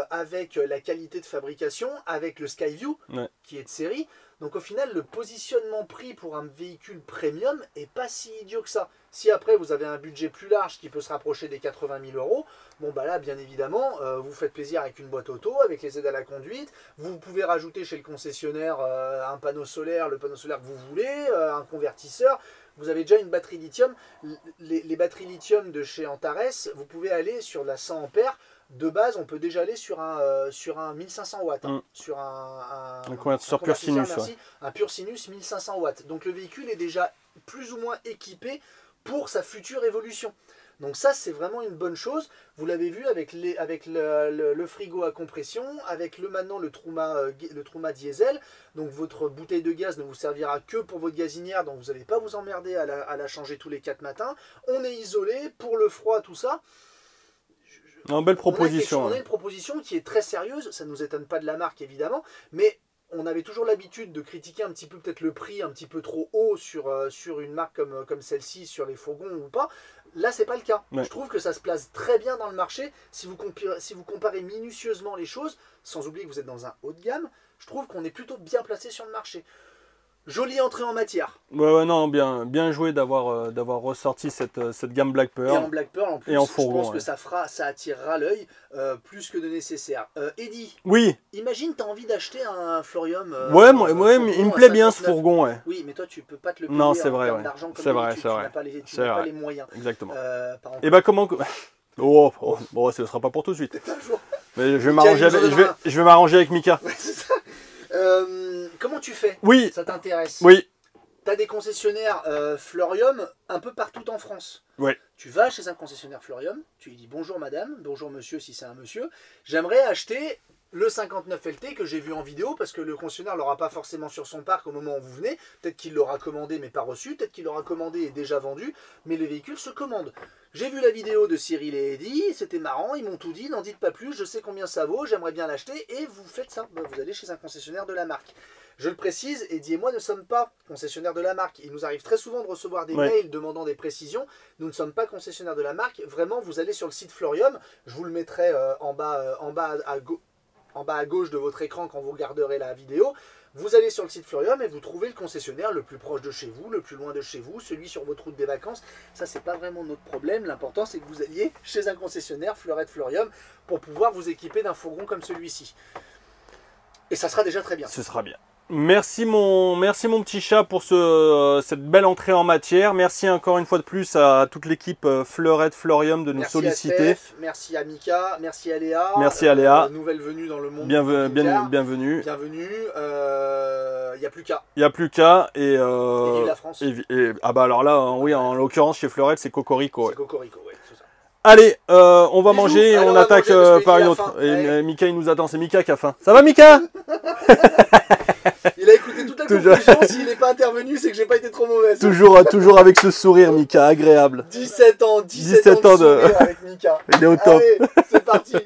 avec la qualité de fabrication, avec le Skyview qui est de série. Donc au final, le positionnement prix pour un véhicule premium est pas si idiot que ça. Si après vous avez un budget plus large qui peut se rapprocher des 80 000 €, bon bah là bien évidemment, vous faites plaisir avec une boîte auto, avec les aides à la conduite. Vous pouvez rajouter chez le concessionnaire un panneau solaire, le panneau solaire que vous voulez, un convertisseur. Vous avez déjà une batterie lithium. Les batteries lithium de chez Antares, vous pouvez aller sur la 100 ampères. De base, on peut déjà aller sur un 1500 watts. Sur un
convertisseur pur sinus.
Un pur sinus 1500 watts. Donc le véhicule est déjà plus ou moins équipé pour sa future évolution. Donc ça, c'est vraiment une bonne chose. Vous l'avez vu avec le frigo à compression, avec maintenant le Truma diesel. Donc votre bouteille de gaz ne vous servira que pour votre gazinière, donc vous n'allez pas vous emmerder à la changer tous les 4 matins. On est isolé pour le froid, tout ça.
Belle proposition.
On a une proposition qui est très sérieuse. Ça ne nous étonne pas de la marque, évidemment. Mais on avait toujours l'habitude de critiquer un petit peu peut-être le prix un petit peu trop haut sur une marque comme celle-ci, sur les fourgons ou pas. Là, c'est pas le cas. Je trouve que ça se place très bien dans le marché. Si vous comparez minutieusement les choses, sans oublier que vous êtes dans un haut de gamme, je trouve qu'on est plutôt bien placé sur le marché. Jolie entrée en matière.
Ouais, non, bien joué d'avoir ressorti cette gamme Black Pearl.
Et en Black Pearl en plus,
et en fourgon,
je pense que ça attirera l'œil plus que de nécessaire. Eddy,
oui.
Imagine, tu as envie d'acheter un Florium.
Il me plaît bien ce fourgon. Ouais.
Oui, mais toi, tu peux pas te le payer
en termes
d'argent comme
c'est vrai.
Tu n'as pas les moyens.
Exactement. Et bah comment... bon, ce ne sera pas pour tout de suite. Mais je vais m'arranger avec Mika.
Ouais, c'est ça. Comment tu fais?
Oui.
Ça t'intéresse?
Oui.
Tu as des concessionnaires Florium un peu partout en France.
Oui.
Tu vas chez un concessionnaire Florium, tu lui dis bonjour madame, bonjour monsieur si c'est un monsieur, j'aimerais acheter le 59 LT que j'ai vu en vidéo parce que le concessionnaire ne l'aura pas forcément sur son parc au moment où vous venez. Peut-être qu'il l'aura commandé mais pas reçu, peut-être qu'il l'aura commandé et déjà vendu, mais les véhicules se commandent. J'ai vu la vidéo de Cyril et Eddy, c'était marrant, ils m'ont tout dit, n'en dites pas plus, je sais combien ça vaut, j'aimerais bien l'acheter et vous faites ça. Vous allez chez un concessionnaire de la marque. Je le précise, Eddy et moi ne sommes pas concessionnaires de la marque. Il nous arrive très souvent de recevoir des mails demandant des précisions. Nous ne sommes pas concessionnaires de la marque. Vraiment, vous allez sur le site Florium. Je vous le mettrai en bas à gauche de votre écran quand vous regarderez la vidéo. Vous allez sur le site Florium et vous trouvez le concessionnaire le plus proche de chez vous, le plus loin de chez vous, celui sur votre route des vacances. Ça, c'est pas vraiment notre problème. L'important, c'est que vous alliez chez un concessionnaire, Fleurette Florium, pour pouvoir vous équiper d'un fourgon comme celui-ci. Et ça sera déjà très bien.
Ce sera bien. Merci mon petit chat pour cette belle entrée en matière. Merci encore une fois de plus à toute l'équipe Fleurette Florium de nous solliciter.
Merci à Steph, merci à Mika, merci à Léa.
Merci à Léa.
Nouvelle venue dans le monde.
Bienvenue.
Bienvenue. Il n'y a plus qu'à.
Il n'y a plus qu'à. Et
vive la France.
Alors là, oui, en l'occurrence chez Fleurette, c'est Cocorico.
C'est Cocorico, oui, c'est ça.
Allez, on va manger et on attaque par une autre. Et Mika, il nous attend. C'est Mika qui a faim. Ça va, Mika?
Il a écouté toute la conclusion. S'il n'est pas intervenu, c'est que j'ai pas été trop mauvaise.
Toujours avec ce sourire, Mika, agréable.
17 ans de sourire avec Mika.
Il est au top.
Allez, c'est parti.